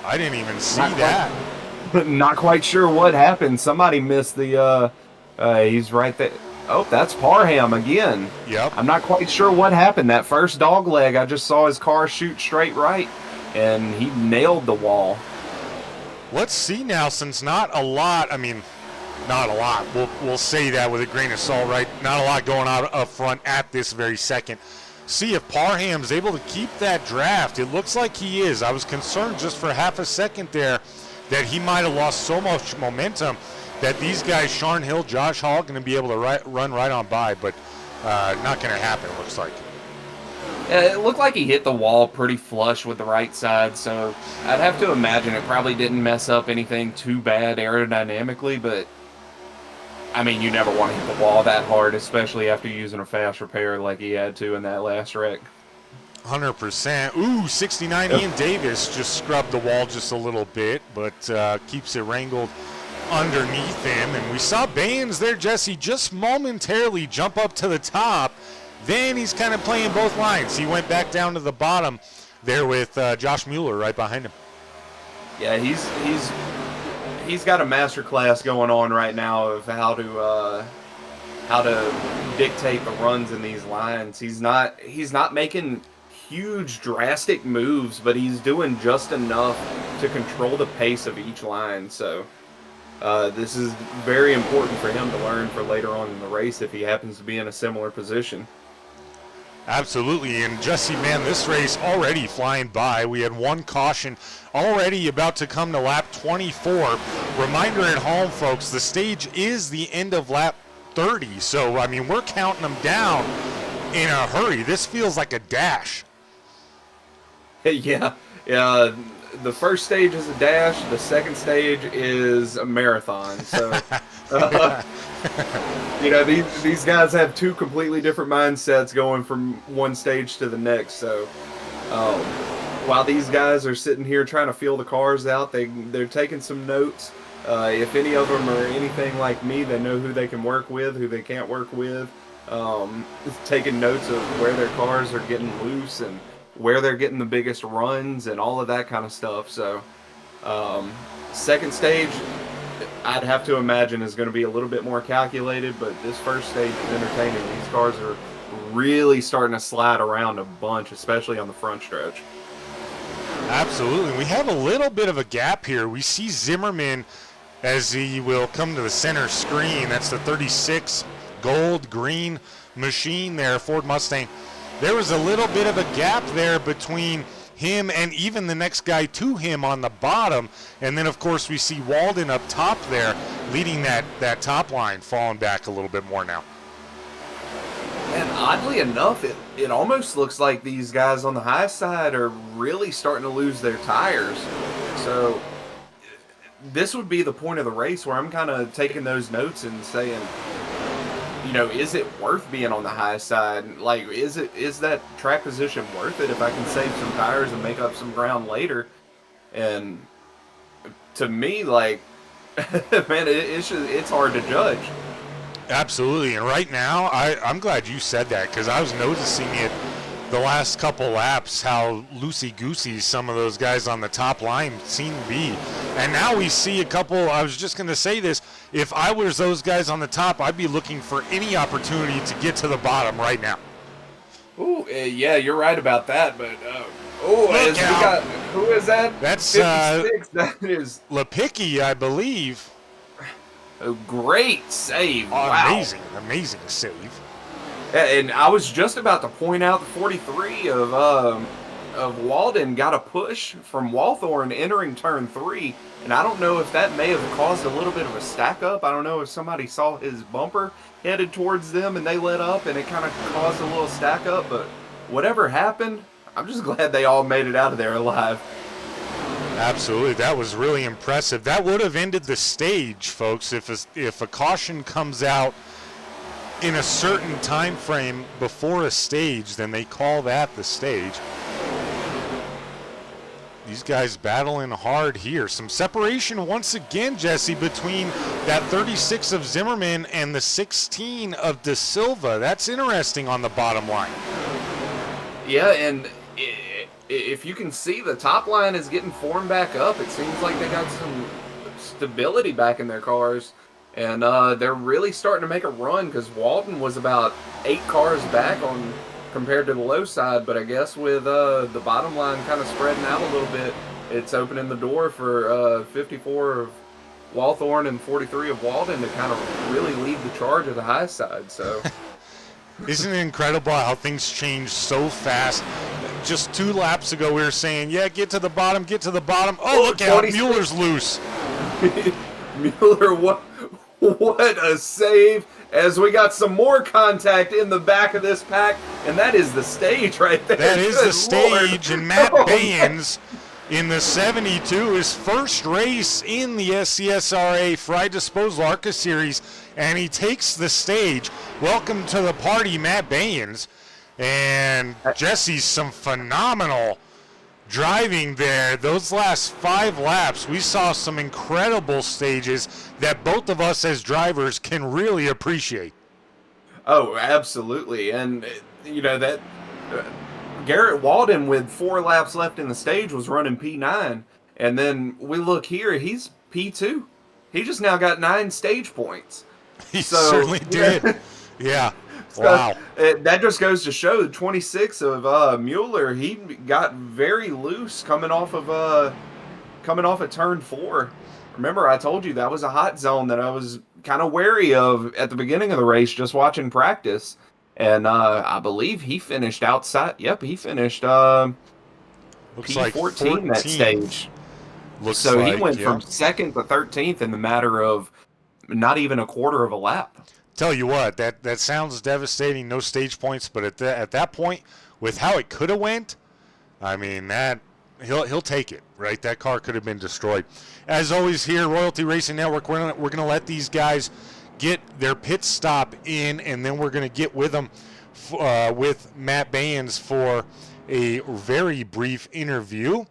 I didn't even see that. Not quite sure what happened. Somebody missed the, he's right there. Oh, that's Parham again. Yep. I'm not quite sure what happened. That first dog leg, I just saw his car shoot straight right, and he nailed the wall. Let's see now, since not a lot, we'll say that with a grain of salt, right? Not a lot going on up front at this very second. See if Parham's able to keep that draft. It looks like he is. I was concerned just for half a second there that he might have lost so much momentum that these guys, Sean Hill, Josh Hall, going to be able to run right on by, but not going to happen, it looks like. It looked like he hit the wall pretty flush with the right side, so I'd have to imagine it probably didn't mess up anything too bad aerodynamically, but I mean, you never want to hit the wall that hard, especially after using a fast repair like he had to in that last wreck. 100%. Ooh, 69 Yep. Ian Davis just scrubbed the wall just a little bit, but keeps it wrangled underneath him. And we saw Baynes there, Jesse, just momentarily jump up to the top. Then he's kind of playing both lines. He went back down to the bottom there with Josh Mueller right behind him. Yeah, he's got a master class going on right now of how to dictate the runs in these lines. He's not making huge drastic moves, but he's doing just enough to control the pace of each line. So this is very important for him to learn for later on in the race if he happens to be in a similar position. Absolutely, and Jesse, man, this race already flying by. We had one caution already about to come to lap 24. Reminder at home, folks, the stage is the end of lap 30. So, I mean, we're counting them down. in a hurry. This feels like a dash. Yeah, yeah. The first stage is a dash. The second stage is a marathon. So, these guys have two completely different mindsets going from one stage to the next. So, while these guys are sitting here trying to feel the cars out, they're taking some notes. If any of them are anything like me, they know who they can work with, who they can't work with. Taking notes of where their cars are getting loose and where they're getting the biggest runs and all of that kind of stuff. So, second stage, I'd have to imagine is going to be a little bit more calculated, but this first stage is entertaining. These cars are really starting to slide around a bunch, especially on the front stretch. Absolutely. We have a little bit of a gap here. We see Zimmerman as he will come to the center screen. That's the 36 gold green machine there, Ford Mustang. There was a little bit of a gap there between him and even the next guy to him on the bottom. And then, of course, we see Walden up top there leading that top line, falling back a little bit more now. And oddly enough, it almost looks like these guys on the high side are really starting to lose their tires. So this would be the point of the race where I'm kind of taking those notes and saying, is it worth being on the high side? Like, is that track position worth it if I can save some tires and make up some ground later? And to me, like, man, it's hard to judge. Absolutely. And right now, I'm glad you said that, because I was noticing it the last couple laps, how loosey-goosey some of those guys on the top line seem to be. And now we see a couple, I was just going to say this, if I was those guys on the top, I'd be looking for any opportunity to get to the bottom right now. Ooh, yeah, you're right about that, but who is that? That's 56. That is Lepicki, I believe. A great save. Wow. Amazing save. And I was just about to point out the 43 of Walden got a push from Walthorn entering turn 3, and I don't know if that may have caused a little bit of a stack up. I don't know if somebody saw his bumper headed towards them and they let up and it kind of caused a little stack up, but whatever happened, I'm just glad they all made it out of there alive. Absolutely, that was really impressive. That would have ended the stage, folks, if a caution comes out in a certain time frame before a stage, then they call that the stage. These guys battling hard here. Some separation once again, Jesse, between that 36 of Zimmerman and the 16 of De Silva. That's interesting on the bottom line. Yeah, and if you can see, the top line is getting formed back up. It seems like they got some stability back in their cars, and they're really starting to make a run, because Walden was about 8 cars back compared to the low side, but I guess with the bottom line kind of spreading out a little bit, it's opening the door for 54 of Walthorn and 43 of Walden to kind of really lead the charge of the high side. So isn't it incredible how things change so fast? Just 2 laps ago we were saying, yeah, get to the bottom. Oh, look out, Mueller's loose. Mueller, what a save, as we got some more contact in the back of this pack, and that is the stage right there. That is Good the stage, Lord. and Matt Bayens in the 72, his first race in the SCSRA Frye Disposal ARCA Series, and he takes the stage. Welcome to the party, Matt Bayens. And Jesse's some phenomenal driving there. Those last 5 laps, we saw some incredible stages that both of us as drivers can really appreciate. Oh, absolutely. And, that Garrett Walden with 4 laps left in the stage was running P9. And then we look here, he's P2. He just now got 9 stage points. He certainly did. Yeah. Wow. That just goes to show the 26 of Mueller, he got very loose coming off of turn 4. Remember, I told you that was a hot zone that I was kind of wary of at the beginning of the race, just watching practice. And I believe he finished outside. Yep, he finished Looks P14 like 14. that stage. Looks so like, he went from 2nd to 13th in the matter of not even a quarter of a lap. Tell you what, that sounds devastating. No stage points, but at that point, with how it could have went, I mean that he'll take it, right? That car could have been destroyed. As always, here Royalty Racing Network, we're gonna let these guys get their pit stop in, and then we're gonna get with them with Matt Baines for a very brief interview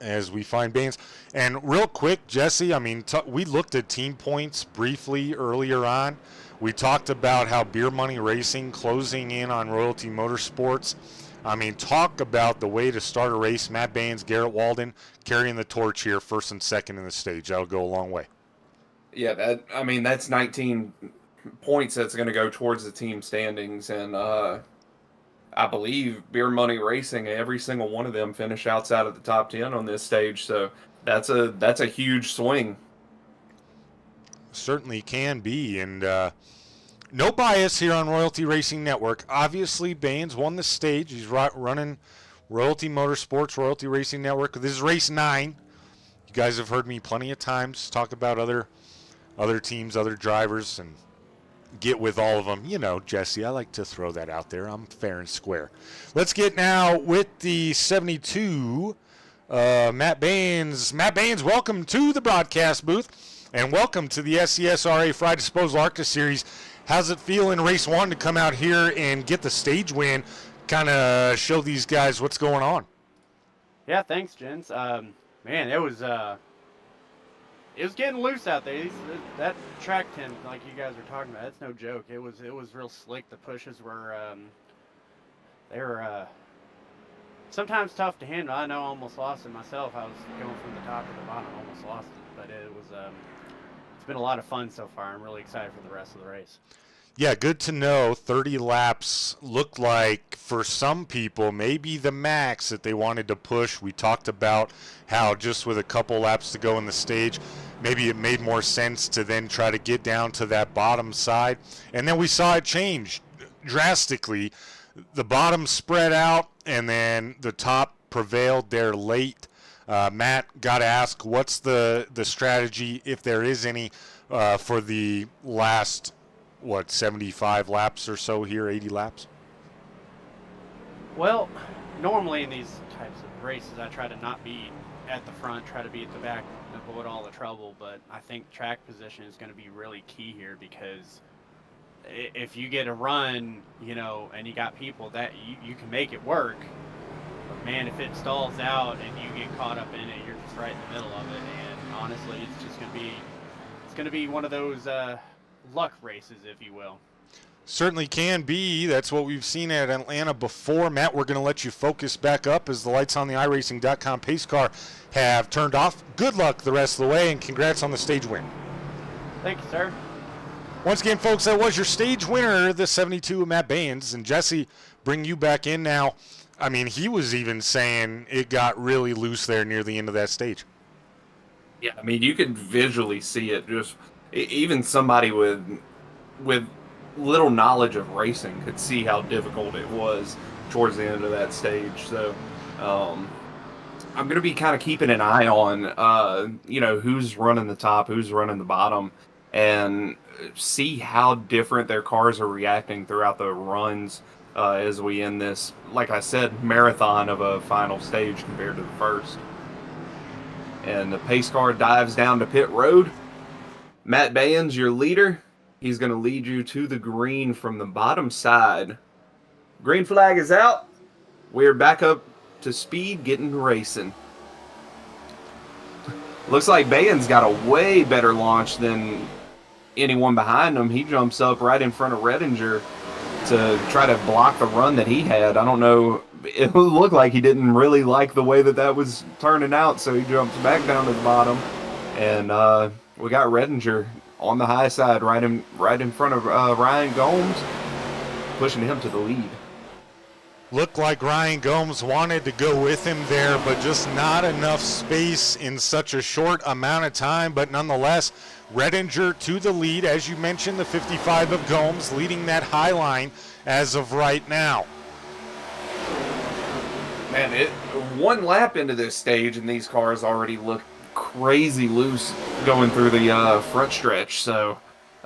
as we find Baines. And real quick, Jesse, I mean, we looked at team points briefly earlier on. We talked about how Beer Money Racing closing in on Royalty Motorsports. I mean, talk about the way to start a race. Matt Baines, Garrett Walden carrying the torch here, first and second in the stage. That'll go a long way. Yeah, that's 19 points that's going to go towards the team standings, and I believe Beer Money Racing, every single one of them finished outside of the top 10 on this stage, so that's a huge swing. Certainly can be, and no bias here on Royalty Racing Network. Obviously, Baines won the stage. He's running Royalty Motorsports, Royalty Racing Network. This is race 9. You guys have heard me plenty of times talk about other teams, other drivers, and get with all of them. You know, Jesse, I like to throw that out there. I'm fair and square. Let's get now with the 72, Matt Baines. Matt Baines, welcome to the broadcast booth, and welcome to the SCSRA Frye Disposal ARCA Series. How's it feel in race 1 to come out here and get the stage win, kind of show these guys what's going on? Yeah, thanks, gents. Man, it was getting loose out there. That track temp, like you guys were talking about, that's no joke. It was real slick. The pushes were they were sometimes tough to handle. I know I almost lost it myself. I was going from the top to the bottom, almost lost it. But it was it's been a lot of fun so far. I'm really excited for the rest of the race. Yeah, good to know. 30 laps looked like, for some people, maybe the max that they wanted to push. We talked about how just with a couple laps to go in the stage, maybe it made more sense to then try to get down to that bottom side. And then we saw it change drastically. The bottom spread out, and then the top prevailed there late. Matt, got to ask, what's the strategy, if there is any, for the last 75 laps or so here, 80 laps? Well, normally in these types of races, I try to not be at the front, try to be at the back, avoid all the trouble. But I think track position is going to be really key here, because if you get a run, you know, and you got people that you can make it work. But man, if it stalls out and you get caught up in it, you're just right in the middle of it. And honestly, it's just going to be one of those luck races, if you will. Certainly can be. That's what we've seen at Atlanta before. Matt, we're going to let you focus back up as the lights on the iRacing.com pace car have turned off. Good luck the rest of the way, and congrats on the stage win. Thank you, sir. Once again, folks, that was your stage winner, the 72, Matt Baines. And Jesse, bring you back in now. I mean, he was even saying it got really loose there near the end of that stage. Yeah, I mean, you could visually see it. Just even somebody with little knowledge of racing could see how difficult it was towards the end of that stage. So I'm going to be kind of keeping an eye on, who's running the top, who's running the bottom, and see how different their cars are reacting throughout the runs as we end this, like I said, marathon of a final stage compared to the first. And the pace car dives down to pit road. Matt Baines, your leader. He's going to lead you to the green from the bottom side. Green flag is out. We're back up to speed, getting racing. Looks like Baines got a way better launch than anyone behind him. He jumps up right in front of Redinger to try to block the run that he had. I don't know. It looked like he didn't really like the way that was turning out, so he jumps back down to the bottom. And we got Redinger on the high side, right in front of Ryan Gomes, pushing him to the lead. Looked like Ryan Gomes wanted to go with him there, but just not enough space in such a short amount of time. But nonetheless, Redinger to the lead. As you mentioned, the 55 of Gomes leading that high line as of right now. Man, one lap into this stage, and these cars already look crazy loose going through the front stretch. So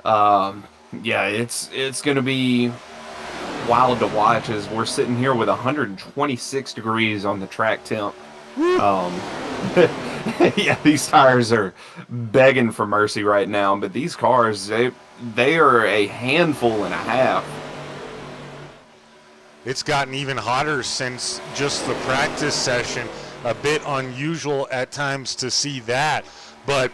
Yeah, it's going to be wild to watch as we're sitting here with 126 degrees on the track temp. Um, yeah, these tires are begging for mercy right now, but these cars, they are a handful and a half. It's gotten even hotter since just the practice session. A bit unusual at times to see that, but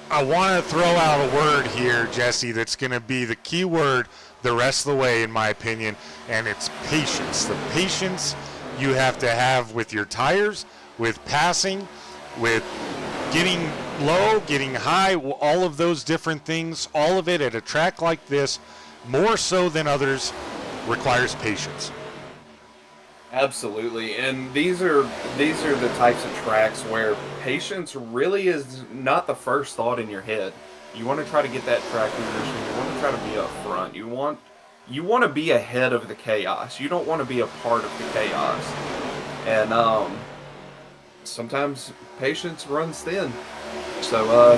I want to throw out a word here, Jesse, that's going to be the key word the rest of the way, in my opinion, and it's patience. The patience you have to have with your tires, with passing, with getting low, getting high, all of those different things, all of it at a track like this, more so than others, requires patience. Absolutely, and these are the types of tracks where patience really is not the first thought in your head. You want to try to get that track position. You want to try to be up front. You want to be ahead of the chaos. You don't want to be a part of the chaos. And sometimes patience runs thin. So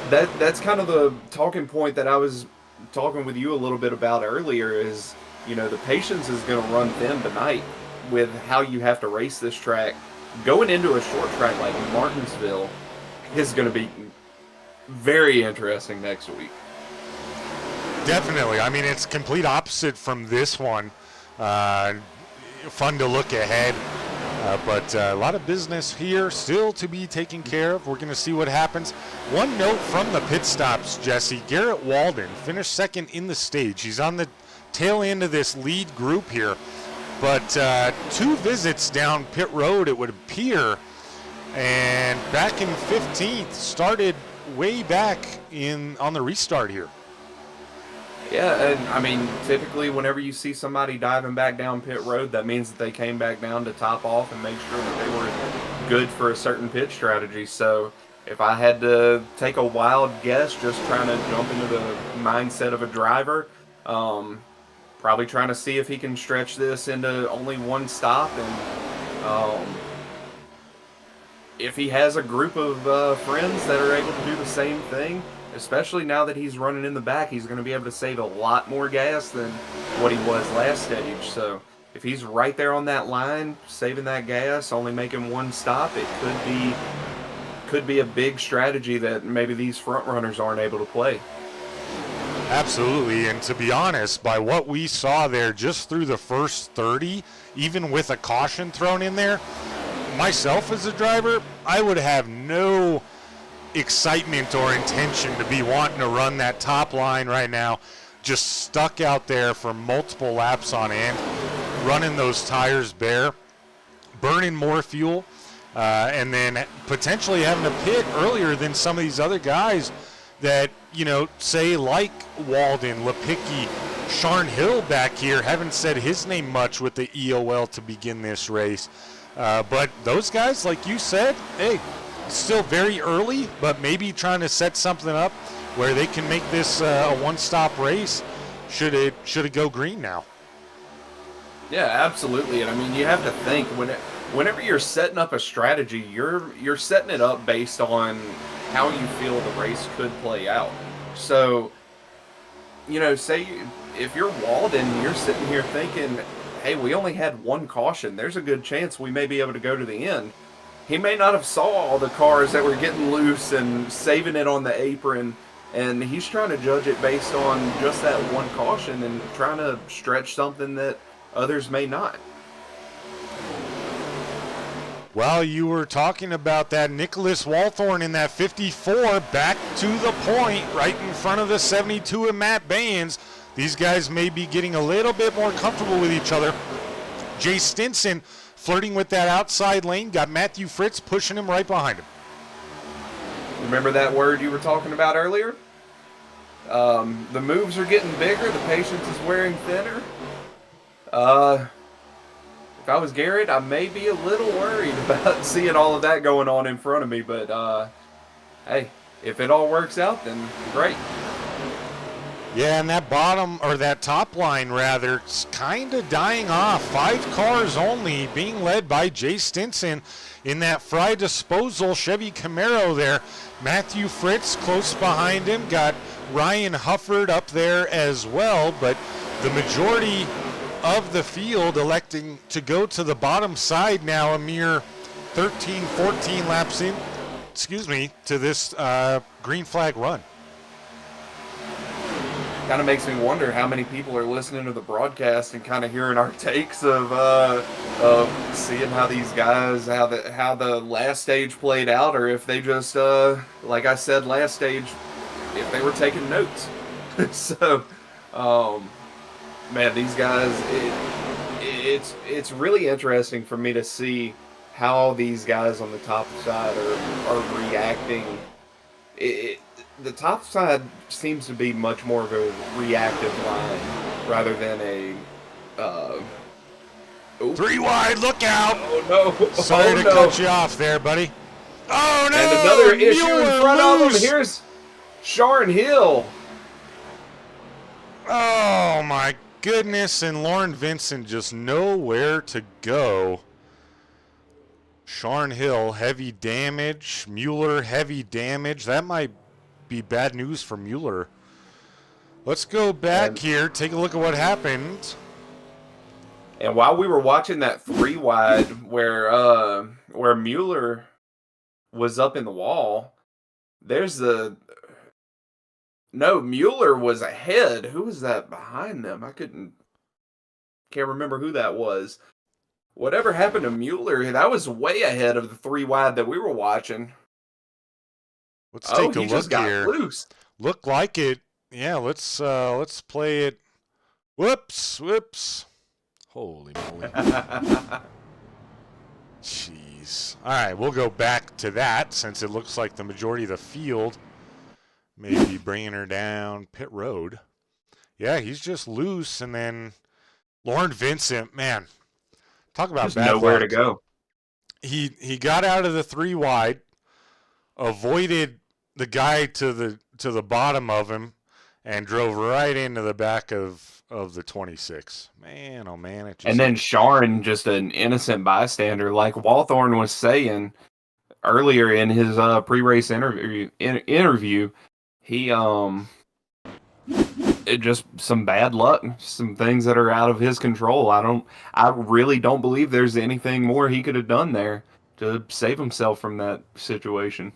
that's kind of the talking point that I was talking with you a little bit about earlier. Is the patience is going to run thin tonight with how you have to race this track. Going into a short track like Martinsville is going to be very interesting next week. Definitely. I mean, it's complete opposite from this one. Fun to look ahead, but a lot of business here still to be taken care of. We're going to see what happens. One note from the pit stops, Jesse. Garrett Walden finished second in the stage. He's on the tail end of this lead group here. But 2 visits down pit road, it would appear, and back in 15th, started way back on the restart here. Yeah, and I mean, typically whenever you see somebody diving back down pit road, that means that they came back down to top off and make sure that they were good for a certain pit strategy. So if I had to take a wild guess, just trying to jump into the mindset of a driver, probably trying to see if he can stretch this into only one stop, and if he has a group of friends that are able to do the same thing, especially now that he's running in the back, he's going to be able to save a lot more gas than what he was last stage. So if he's right there on that line, saving that gas, only making one stop, it could be a big strategy that maybe these front runners aren't able to play. Absolutely, and to be honest, by what we saw there just through the first 30, even with a caution thrown in there, myself as a driver, I would have no excitement or intention to be wanting to run that top line right now, just stuck out there for multiple laps on end, running those tires bare, burning more fuel, and then potentially having to pit earlier than some of these other guys that, say like Walden, Lipicki, Sharn Hill back here. Haven't said his name much with the EOL to begin this race. But those guys, like you said, hey, still very early, but maybe trying to set something up where they can make this a one-stop race should it go green now. Yeah, absolutely. And I mean, you have to think whenever you're setting up a strategy, you're setting it up based on how you feel the race could play out. So, say if you're Walden, you're sitting here thinking, hey, we only had one caution. There's a good chance we may be able to go to the end. He may not have saw all the cars that were getting loose and saving it on the apron, and he's trying to judge it based on just that one caution and trying to stretch something that others may not. Well, you were talking about that Nicholas Walthorn in that 54 back to the point right in front of the 72 and Matt Baines. These guys may be getting a little bit more comfortable with each other. Jay Stinson flirting with that outside lane, got Matthew Fritz pushing him right behind him. Remember that word you were talking about earlier? The moves are getting bigger, the patience is wearing thinner. If I was Garrett, I may be a little worried about seeing all of that going on in front of me, but hey, if it all works out, then great. Yeah, and that bottom, or that top line rather, is kind of dying off. 5 cars only, being led by Jay Stinson in that Frye Disposal Chevy Camaro there. Matthew Fritz close behind him, got Ryan Hufford up there as well, but the majority of the field electing to go to the bottom side now, a mere 13, 14 laps in, to this green flag run. Kind of makes me wonder how many people are listening to the broadcast and kind of hearing our takes of seeing how these guys, how the last stage played out, or if they just, like I said last stage, if they were taking notes. So, man, these guys, it's really interesting for me to see how these guys on the top side are reacting. The top side seems to be much more of a reactive line rather than a 3 wide, look out! Oh no! Sorry to cut you off there, buddy. Oh no! And another issue Mueller in front of loose. them. Here's Sharon Hill. Oh my goodness! And Lauren Vincent just nowhere to go. Sharon Hill, heavy damage. Mueller, heavy damage. That might be bad news for Mueller. Let's go back here, take a look at what happened. And while we were watching that 3 wide where Mueller was up in the wall, Mueller was ahead. Who was that behind them? Can't remember who that was. Whatever happened to Mueller, that was way ahead of the 3 wide that we were watching. Let's take a he just look got here. Loose. Look like it. Yeah, let's play it. Whoops. Holy moly. Jeez. All right, we'll go back to that since it looks like the majority of the field may be bringing her down pit road. Yeah, he's just loose, and then Lauren Vincent, man, talk about Just bad nowhere luck. to go. He got out of the 3 wide, avoided the guy to the bottom of him, and drove right into the back of the 26. Man, oh man! It just, And then Sharon, just an innocent bystander, like Walthorn was saying earlier in his pre-race interview. He it just some bad luck, some things that are out of his control. I really don't believe there's anything more he could have done there to save himself from that situation.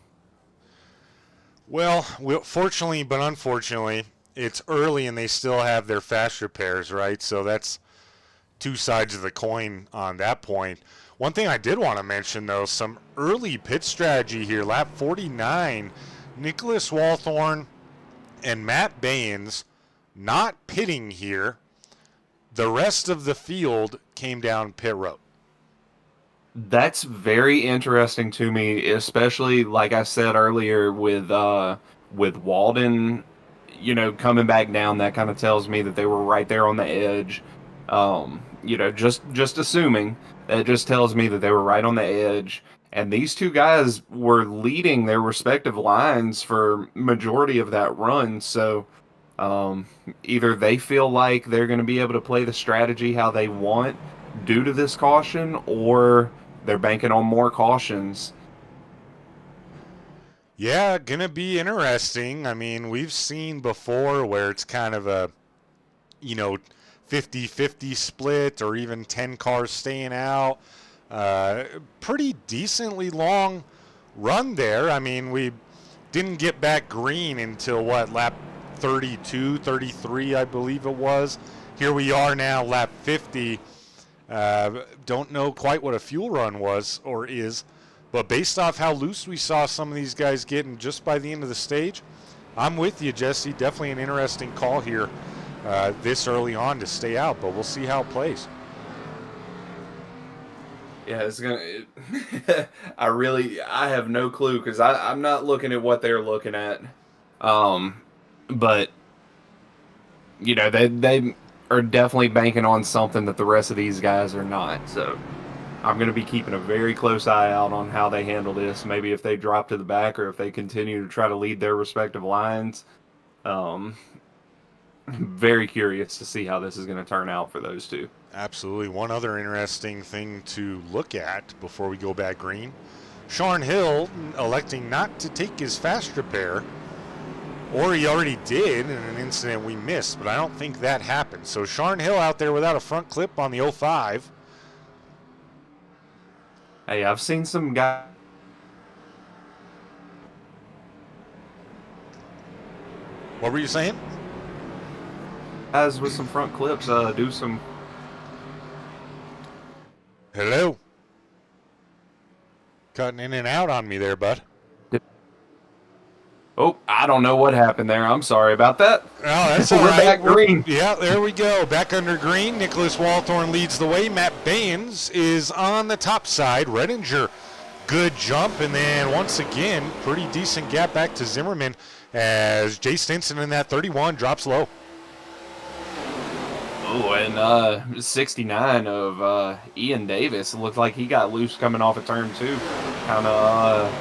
well, fortunately, but unfortunately, it's early and they still have their fast repairs, right? So that's 2 sides of the coin on that point. One thing I did want to mention, though, some early pit strategy here. Lap 49, Nicholas Walthorn and Matt Baines not pitting here. The rest of the field came down pit road. That's very interesting to me, especially like I said earlier with Walden, coming back down. That kind of tells me that they were right there on the edge. Just assuming, that just tells me that they were right on the edge. And these 2 guys were leading their respective lines for majority of that run. So either they feel like they're going to be able to play the strategy how they want due to this caution, or they're banking on more cautions. Yeah, gonna be interesting. I mean, we've seen before where it's kind of a 50-50 split, or even 10 cars staying out. Pretty decently long run there. I mean, we didn't get back green until lap 32, 33, I believe it was. Here we are now, lap 50. Don't know quite what a fuel run was or is, but based off how loose we saw some of these guys getting just by the end of the stage, I'm with you, Jesse. Definitely an interesting call here this early on to stay out, but we'll see how it plays. Yeah, it's gonna. I have no clue because I'm not looking at what they're looking at. But they are definitely banking on something that the rest of these guys are not. So I'm gonna be keeping a very close eye out on how they handle this. Maybe if they drop to the back, or if they continue to try to lead their respective lines. very curious to see how this is going to turn out for those two. Absolutely. One other interesting thing to look at before we go back green. Sean Hill electing not to take his fast repair, or he already did in an incident we missed, but I don't think that happened. So Sean Hill out there without a front clip on the 05. Hey, I've seen some guys. What were you saying? Guys with some front clips do some. Hello? Cutting in and out on me there, bud. Oh, I don't know what happened there. I'm sorry about that. Oh, that's We're all right. back green. Yeah, there we go. Back under green. Nicholas Walthorn leads the way. Matt Baines is on the top side. Redinger, good jump. And then once again, pretty decent gap back to Zimmerman as Jay Stinson in that 31 drops low. Oh, and 69 of Ian Davis looked like he got loose coming off of turn 2. Kind of.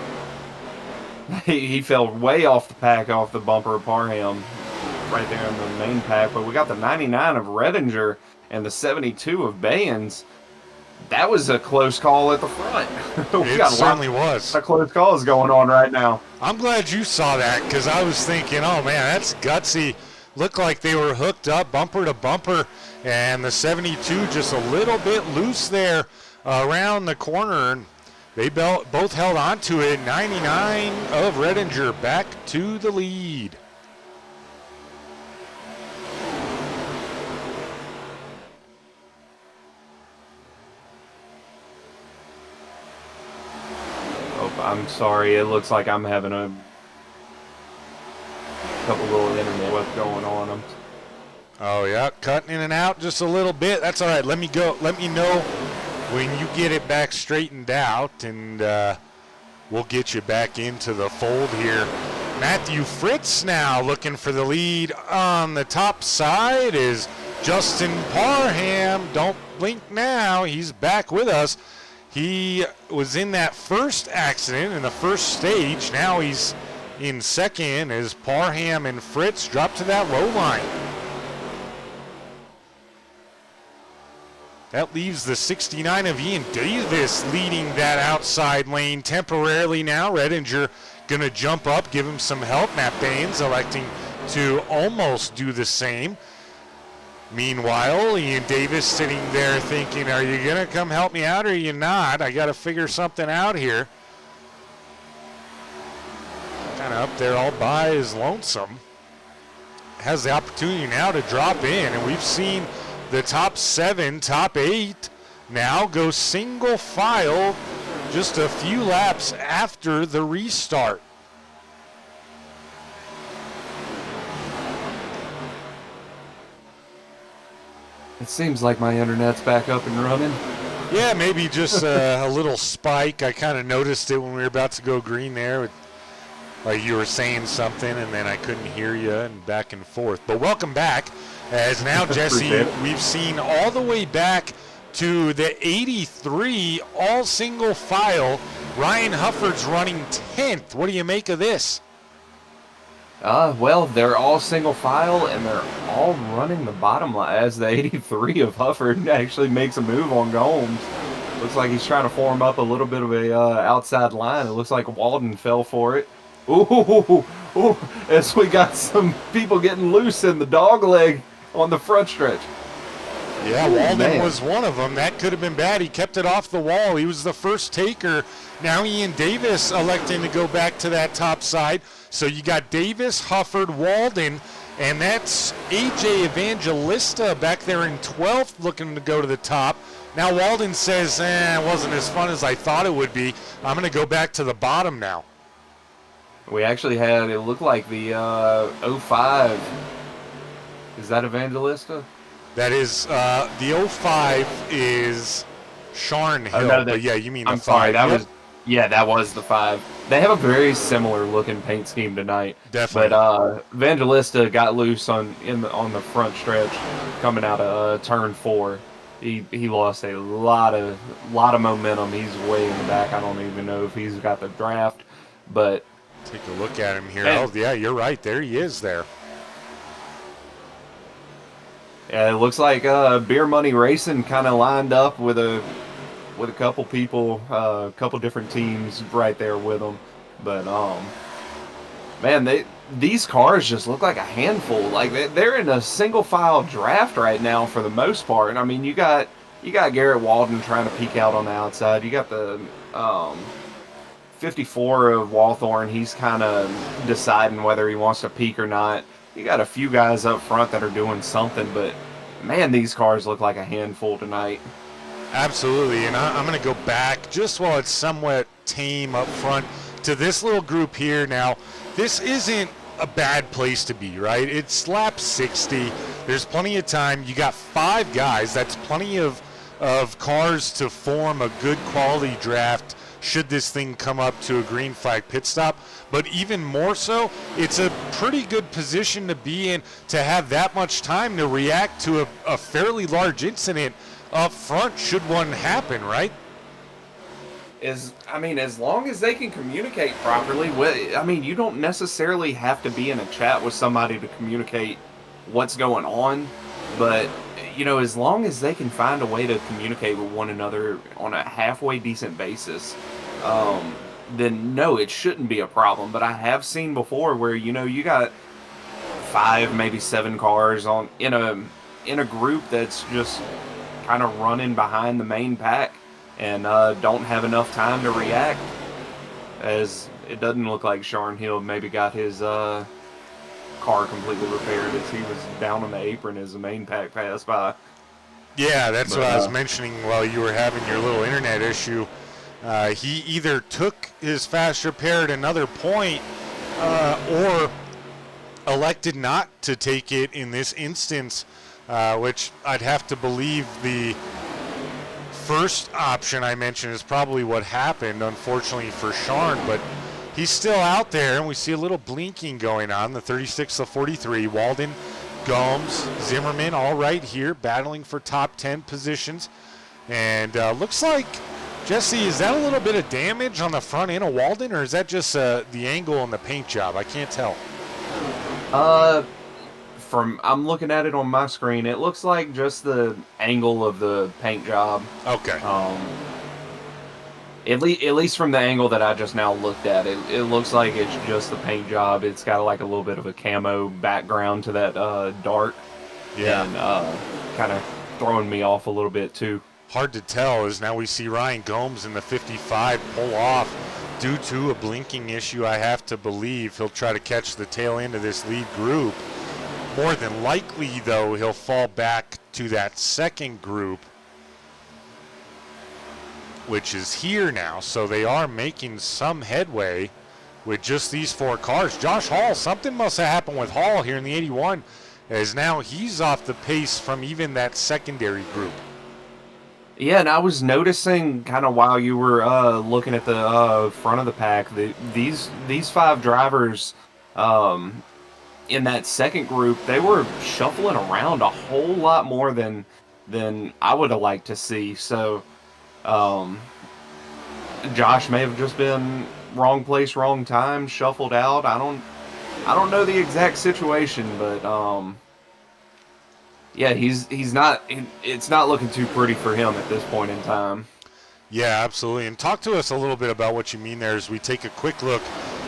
He fell way off the pack, off the bumper of Parham, right there in the main pack. But we got the 99 of Redinger and the 72 of Baynes. That was a close call at the front. It certainly was. A close call is going on right now. I'm glad you saw that because I was thinking, oh man, that's gutsy. Looked like they were hooked up bumper to bumper, and the 72 just a little bit loose there around the corner. And they both held on to it. 99 of Redinger back to the lead. Oh, I'm sorry. It looks like I'm having a couple little internet what's going on. Oh yeah, cutting in and out just a little bit. That's all right. Let me go. Let me know when you get it back straightened out, and we'll get you back into the fold here. Matthew Fritz now looking for the lead on the top side is Justin Parham. Don't blink now. He's back with us. He was in that first accident in the first stage. Now he's in second as Parham and Fritz drop to that low line. That leaves the 69 of Ian Davis leading that outside lane temporarily now. Redinger going to jump up, give him some help. Matt Baines electing to almost do the same. Meanwhile, Ian Davis sitting there thinking, are you going to come help me out or are you not? I got to figure something out here. Kind of up there all by his lonesome. Has the opportunity now to drop in, and we've seen the top 7, top 8 now go single file just a few laps after the restart. It seems like my internet's back up and running. Yeah, maybe just a little spike. I kind of noticed it when we were about to go green there. Like you were saying something and then I couldn't hear you and back and forth. But welcome back. As now, Jesse, we've seen all the way back to the 83, all single file. Ryan Hufford's running 10th. What do you make of this? Well, they're all single file, and they're all running the bottom line as the 83 of Hufford actually makes a move on Gomes. Looks like he's trying to form up a little bit of a outside line. It looks like Walden fell for it. Ooh, as we got some people getting loose in the dog leg on the front stretch. Yeah, Walden was one of them. That could have been bad. He kept it off the wall. He was the first taker. Now Ian Davis electing to go back to that top side. So you got Davis, Hufford, Walden, and that's AJ Evangelista back there in 12th looking to go to the top. Now Walden says, it wasn't as fun as I thought it would be. I'm going to go back to the bottom now. We actually had, it looked like the 05. Is that Evangelista? That is, the 05 is Sharn Hill. No, but yeah, you mean I'm the 5. sorry, that was the 5. They have a very similar looking paint scheme tonight. Definitely. But Evangelista got loose on the front stretch coming out of turn 4. He lost a lot of momentum. He's way in the back. I don't even know if he's got the draft, but take a look at him here. And, oh yeah, you're right. There he is there. Yeah, it looks like Beer Money Racing kind of lined up with a couple people, a couple different teams right there with them. But man, these cars just look like a handful. Like they're in a single file draft right now for the most part. And I mean, you got Garrett Walden trying to peek out on the outside. You got the 54 of Walthorn. He's kind of deciding whether he wants to peek or not. You got a few guys up front that are doing something, but man, these cars look like a handful tonight. Absolutely, and I'm going to go back just while it's somewhat tame up front to this little group here. Now, this isn't a bad place to be, right? It's lap 60. There's plenty of time. You got 5 guys. That's plenty of cars to form a good quality draft should this thing come up to a green flag pit stop. But even more so, it's a pretty good position to be in to have that much time to react to a fairly large incident up front should one happen, right? As long as they can communicate properly, you don't necessarily have to be in a chat with somebody to communicate what's going on, but as long as they can find a way to communicate with one another on a halfway decent basis, then no, it shouldn't be a problem. But I have seen before where you got 5, maybe 7 cars in a group that's just kind of running behind the main pack and don't have enough time to react, as it doesn't look like Sharn Hill maybe got his car completely repaired as he was down on the apron as the main pack passed by. Yeah, that's what I was mentioning while you were having your little internet issue. He either took his fast repair at another point or elected not to take it in this instance, which I'd have to believe the first option I mentioned is probably what happened, unfortunately for Sharn, but he's still out there, and we see a little blinking going on. The 36, the 43, Walden, Gomes, Zimmerman, all right here, battling for top 10 positions. And looks like, Jesse, is that a little bit of damage on the front end of Walden, or is that just the angle on the paint job? I can't tell. I'm looking at it on my screen. It looks like just the angle of the paint job. Okay. At least from the angle that I just now looked at, it looks like it's just the paint job. It's got like a little bit of a camo background to that dart. Yeah. And kind of throwing me off a little bit too. Hard to tell as now we see Ryan Gomes in the 55 pull off due to a blinking issue. I have to believe he'll try to catch the tail end of this lead group. More than likely, though, he'll fall back to that second group, which is here now. So they are making some headway with just these 4 cars. Josh Hall, something must have happened with Hall here in the 81, as now he's off the pace from even that secondary group. Yeah, and I was noticing kind of while you were looking at the front of the pack, these 5 drivers in that second group, they were shuffling around a whole lot more than I would have liked to see. So Josh may have just been wrong place, wrong time, shuffled out. I don't know the exact situation, but yeah, he's not. It's not looking too pretty for him at this point in time. Yeah, absolutely. And talk to us a little bit about what you mean there as we take a quick look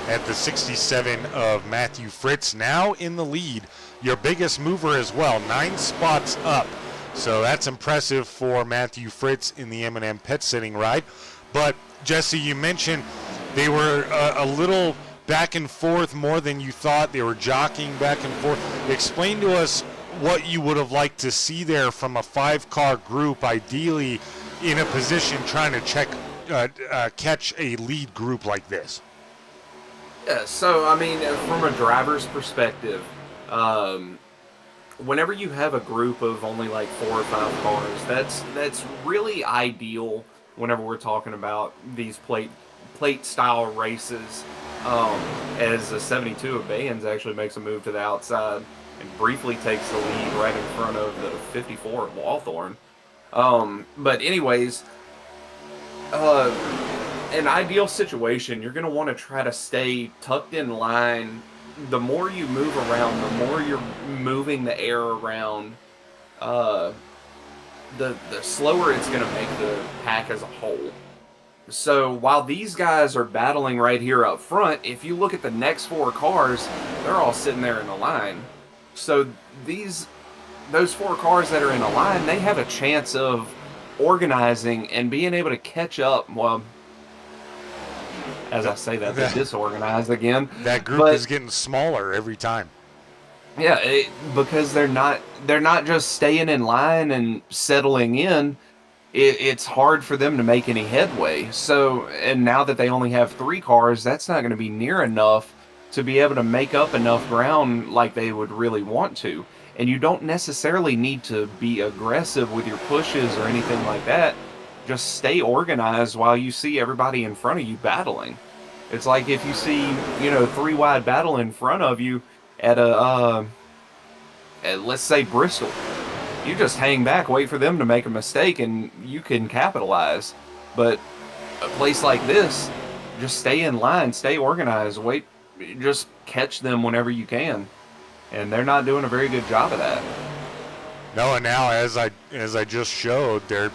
at the 67 of Matthew Fritz, now in the lead. Your biggest mover as well, 9 spots up. So that's impressive for Matthew Fritz in the M&M pet sitting ride. But Jesse, you mentioned they were a little back and forth more than you thought. They were jockeying back and forth. Explain to us what you would have liked to see there from a 5-car group, ideally in a position trying to catch a lead group like this. Yeah, so I mean, from a driver's perspective, whenever you have a group of only like 4 or 5 cars, that's really ideal whenever we're talking about these plate style races. As the 72 of Bayens actually makes a move to the outside and briefly takes the lead right in front of the 54 of Hawthorne. But anyways, an ideal situation, you're going to want to try to stay tucked in line. The more you move around, the more you're moving the air around the slower it's going to make the pack as a whole. So while these guys are battling right here up front, if you look at the next 4 cars, they're all sitting there in a line. So those 4 cars that are in a line, they have a chance of organizing and being able to catch up. Well, as I say that, they're disorganized again. That group is getting smaller every time. Yeah, because they're not just staying in line and settling in. It's hard for them to make any headway. So, and now that they only have 3 cars, that's not going to be near enough to be able to make up enough ground like they would really want to. And you don't necessarily need to be aggressive with your pushes or anything like that. Just stay organized while you see everybody in front of you battling. It's like if you see, 3 wide battle in front of you at let's say Bristol. You just hang back, wait for them to make a mistake, and you can capitalize. But a place like this, just stay in line, stay organized, wait, just catch them whenever you can. And they're not doing a very good job of that. No, and now as I just showed, they're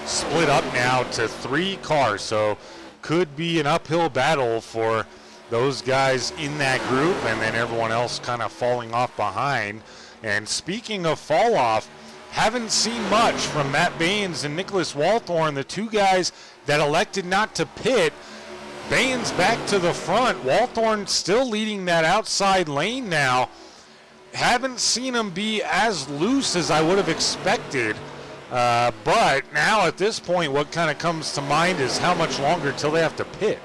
split up now to 3 cars, so could be an uphill battle for those guys in that group, and then everyone else kind of falling off behind. And speaking of fall off, haven't seen much from Matt Baines and Nicholas Walthorn, the 2 guys that elected not to pit. Baines back to the front. Walthorn still leading that outside lane now. Haven't seen him be as loose as I would have expected. But now at this point, what kind of comes to mind is how much longer till they have to pit.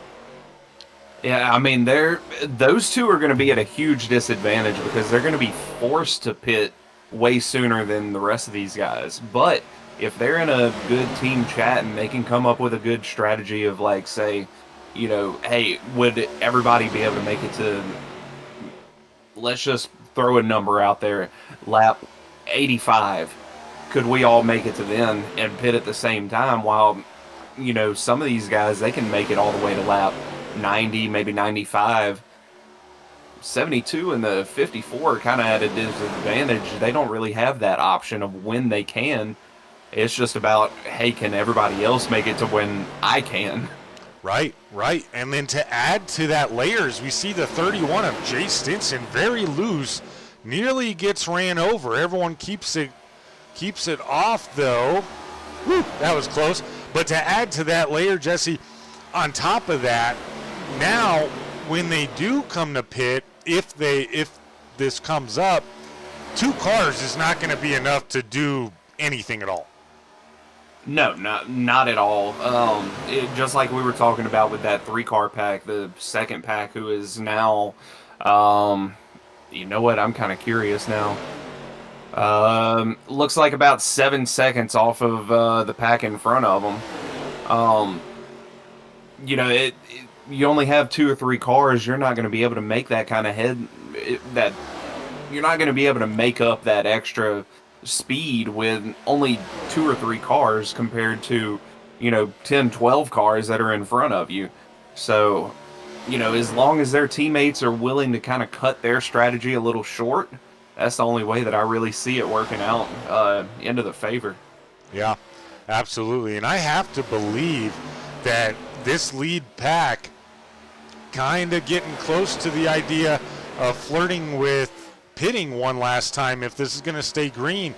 Yeah, I mean, those 2 are going to be at a huge disadvantage because they're going to be forced to pit way sooner than the rest of these guys. But if they're in a good team chat and they can come up with a good strategy of, like, say, hey, would everybody be able to make it to, let's just throw a number out there, lap 85. Could we all make it to then and pit at the same time while, some of these guys, they can make it all the way to lap 90, maybe 95. 72 and the 54 kind of at a disadvantage. They don't really have that option of when they can. It's just about, hey, can everybody else make it to when I can? Right. And then to add to that layers, we see the 31 of Jay Stinson, very loose, nearly gets ran over. Everyone keeps it off, though. Whew, that was close. But to add to that layer, Jesse, on top of that, now when they do come to pit, if this comes up, 2 cars is not going to be enough to do anything at all. No, not at all. Just like we were talking about with that 3-car pack, the second pack, who is now, you know what? I'm kind of curious now. Looks like about 7 seconds off of the pack in front of them. You only have 2 or 3 cars. You're not going to be able to make that kind of you're not going to be able to make up that extra speed with only 2 or 3 cars compared to 10, 12 cars that are in front of you. So as long as their teammates are willing to kind of cut their strategy a little short, that's the only way that I really see it working out into the favor. Yeah, absolutely. And I have to believe that this lead pack kind of getting close to the idea of flirting with pitting one last time if this is going to stay green.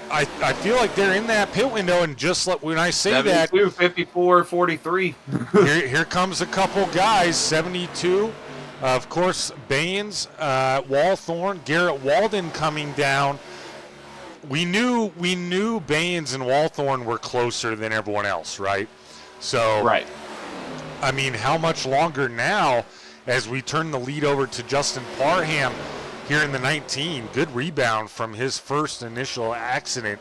I feel like they're in that pit window, and just when I say 72, that, 54, 43. here comes a couple guys. 72, of course, Baines, Walthorn, Garrett Walden coming down. We knew Baines and Walthorn were closer than everyone else, right? So, right. I mean, how much longer now as we turn the lead over to Justin Parham here in the 19? Good rebound from his first initial accident.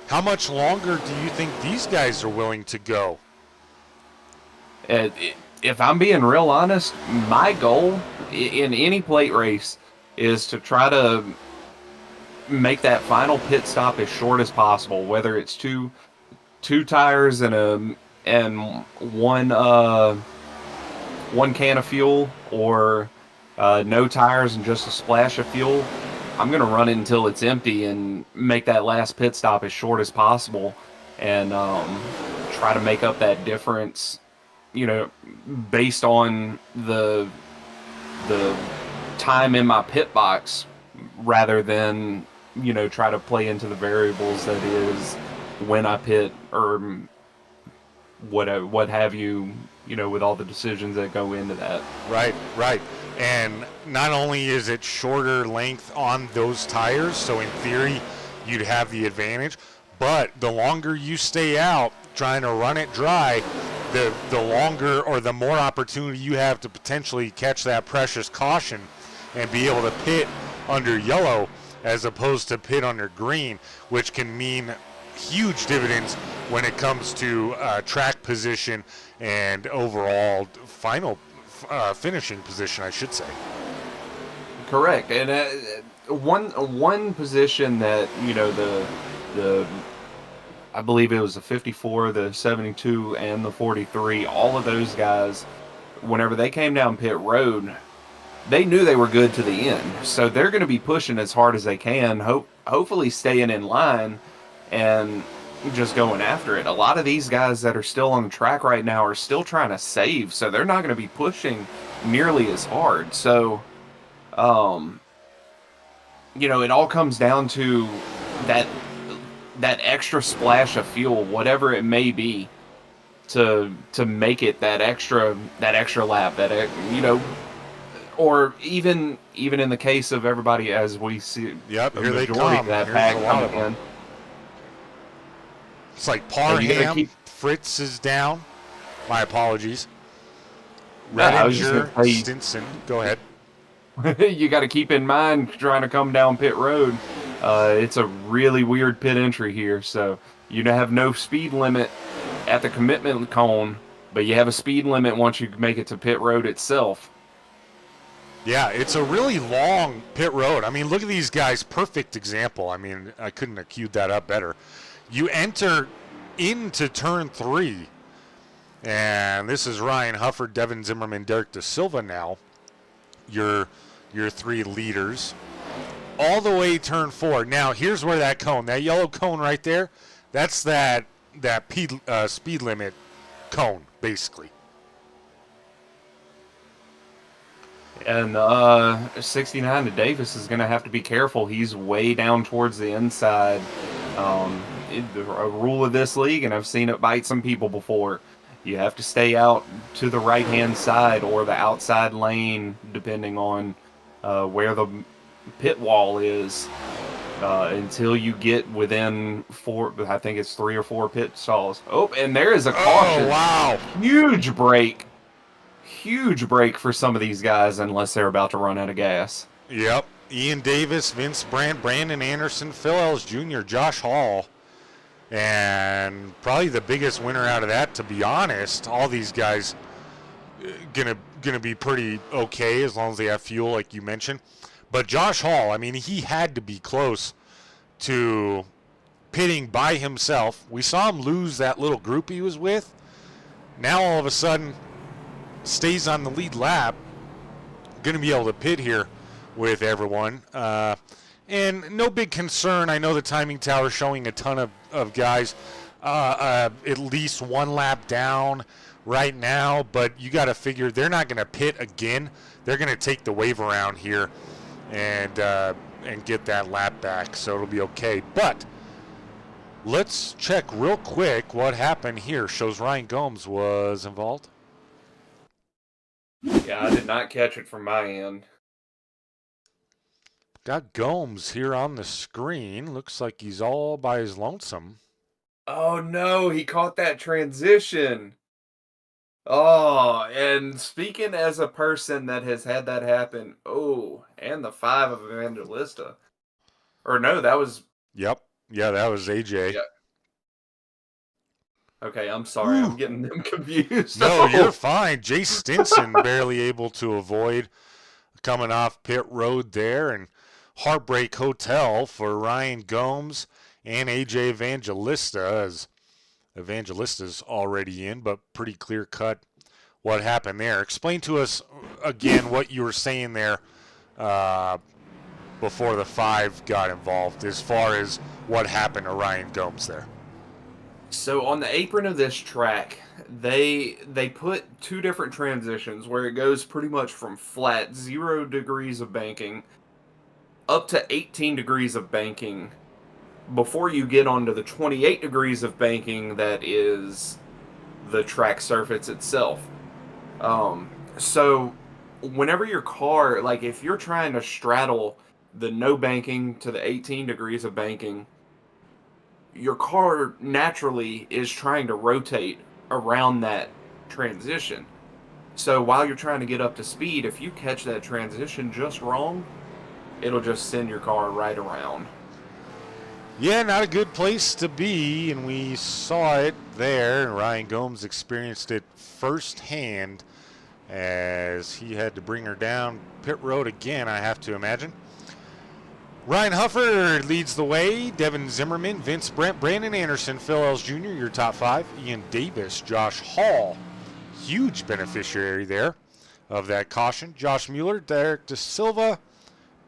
How much longer do you think these guys are willing to go? If I'm being real honest, my goal in any plate race is to try to make that final pit stop as short as possible, whether it's two tires and one can of fuel, or no tires and just a splash of fuel. I'm going to run it until it's empty and make that last pit stop as short as possible, and try to make up that difference, based on the time in my pit box, rather than try to play into the variables that is when I pit, or what have you, with all the decisions that go into that. Right, right. And not only is it shorter length on those tires, so in theory you'd have the advantage, but the longer you stay out trying to run it dry, the longer or the more opportunity you have to potentially catch that precious caution and be able to pit under yellow as opposed to pit under green, which can mean huge dividends when it comes to track position and overall final finishing position, I should say. Correct. And one position that the I believe it was the 54, the 72, and the 43. All of those guys, whenever they came down pit road, they knew they were good to the end. So they're going to be pushing as hard as they can, hopefully staying in line and just going after it. A lot of these guys that are still on the track right now are still trying to save, so they're not going to be pushing nearly as hard. So, it all comes down to that extra splash of fuel, whatever it may be, to make it that extra lap, or even in the case of everybody, as we see, yep, the here they majority come. of that Here's pack a lot of coming them. in. It's like Parham, Fritz is down. My apologies. I was just Redinger, gonna say, Stinson, go ahead. you got to keep in mind trying to come down pit road. It's a really weird pit entry here, so you have no speed limit at the commitment cone, but you have a speed limit once you make it to pit road itself. Yeah, it's a really long pit road. I mean, look at these guys. Perfect example. I mean, I couldn't have queued that up better. You enter into turn 3, and this is Ryan Hufford, Devin Zimmerman, Derek Da Silva now, your 3 leaders, all the way turn 4. Now, here's where that yellow cone right there, that's that speed limit cone, basically. And 69 to Davis is going to have to be careful. He's way down towards the inside. A rule of this league, and I've seen it bite some people before, you have to stay out to the right-hand side or the outside lane, depending on where the pit wall is, until you get within 4, I think it's 3 or 4 pit stalls. Oh, and there is a caution. Oh, wow. Huge break for some of these guys, unless they're about to run out of gas. Yep. Ian Davis, Vince Brandt, Brandon Anderson, Phil Ellis Jr., Josh Hall, and probably the biggest winner out of that, to be honest. All these guys gonna be pretty okay as long as they have fuel, like you mentioned. But Josh Hall, I mean, he had to be close to pitting by himself. We saw him lose that little group he was with. Now all of a sudden stays on the lead lap, going to be able to pit here with everyone. And no big concern. I know the timing tower showing a ton of guys at least 1 lap down right now, but you got to figure they're not going to pit again. They're going to take the wave around here and get that lap back, so it'll be okay. But let's check real quick what happened here. Shows Ryan Gomes was involved. Yeah, I did not catch it from my end. Got Gomes here on the screen. Looks like he's all by his lonesome. Oh no, he caught that transition. Oh, and speaking as a person that has had that happen, and the 5 of Evangelista. Or no, that was... Yep. Yeah, that was AJ. Yeah. Okay, I'm sorry. I'm getting them confused. No, you're fine. Jay Stinson barely able to avoid coming off pit road there, and Heartbreak Hotel for Ryan Gomes and AJ Evangelista, as Evangelista's already in, but pretty clear cut what happened there. Explain to us again what you were saying there before the 5 got involved as far as what happened to Ryan Gomes there. So on the apron of this track, they put 2 different transitions where it goes pretty much from flat 0 degrees of banking up to 18 degrees of banking before you get onto the 28 degrees of banking that is the track surface itself. So whenever your car, like if you're trying to straddle the no banking to the 18 degrees of banking, your car naturally is trying to rotate around that transition. So while you're trying to get up to speed, if you catch that transition just wrong, it'll just send your car right around. Yeah, not a good place to be, and we saw it there, and Ryan Gomes experienced it firsthand as he had to bring her down pit road again, I have to imagine. Ryan Huffer leads the way. Devin Zimmerman, Vince Brent, Brandon Anderson, Phil Ells Jr., your top 5. Ian Davis, Josh Hall, huge beneficiary there of that caution. Josh Mueller, Derek De Silva,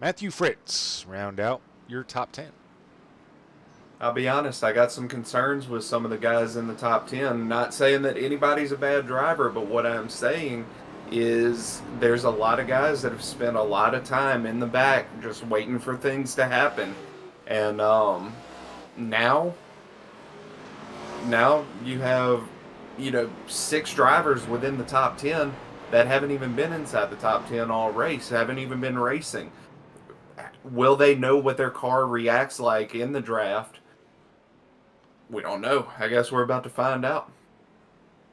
Matthew Fritz round out your top 10. I'll be honest, I got some concerns with some of the guys in the top 10. Not saying that anybody's a bad driver, but what I'm saying is there's a lot of guys that have spent a lot of time in the back just waiting for things to happen. And now you have, 6 drivers within the top 10 that haven't even been inside the top 10 all race, haven't even been racing. Will they know what their car reacts like in the draft? We don't know. I guess we're about to find out.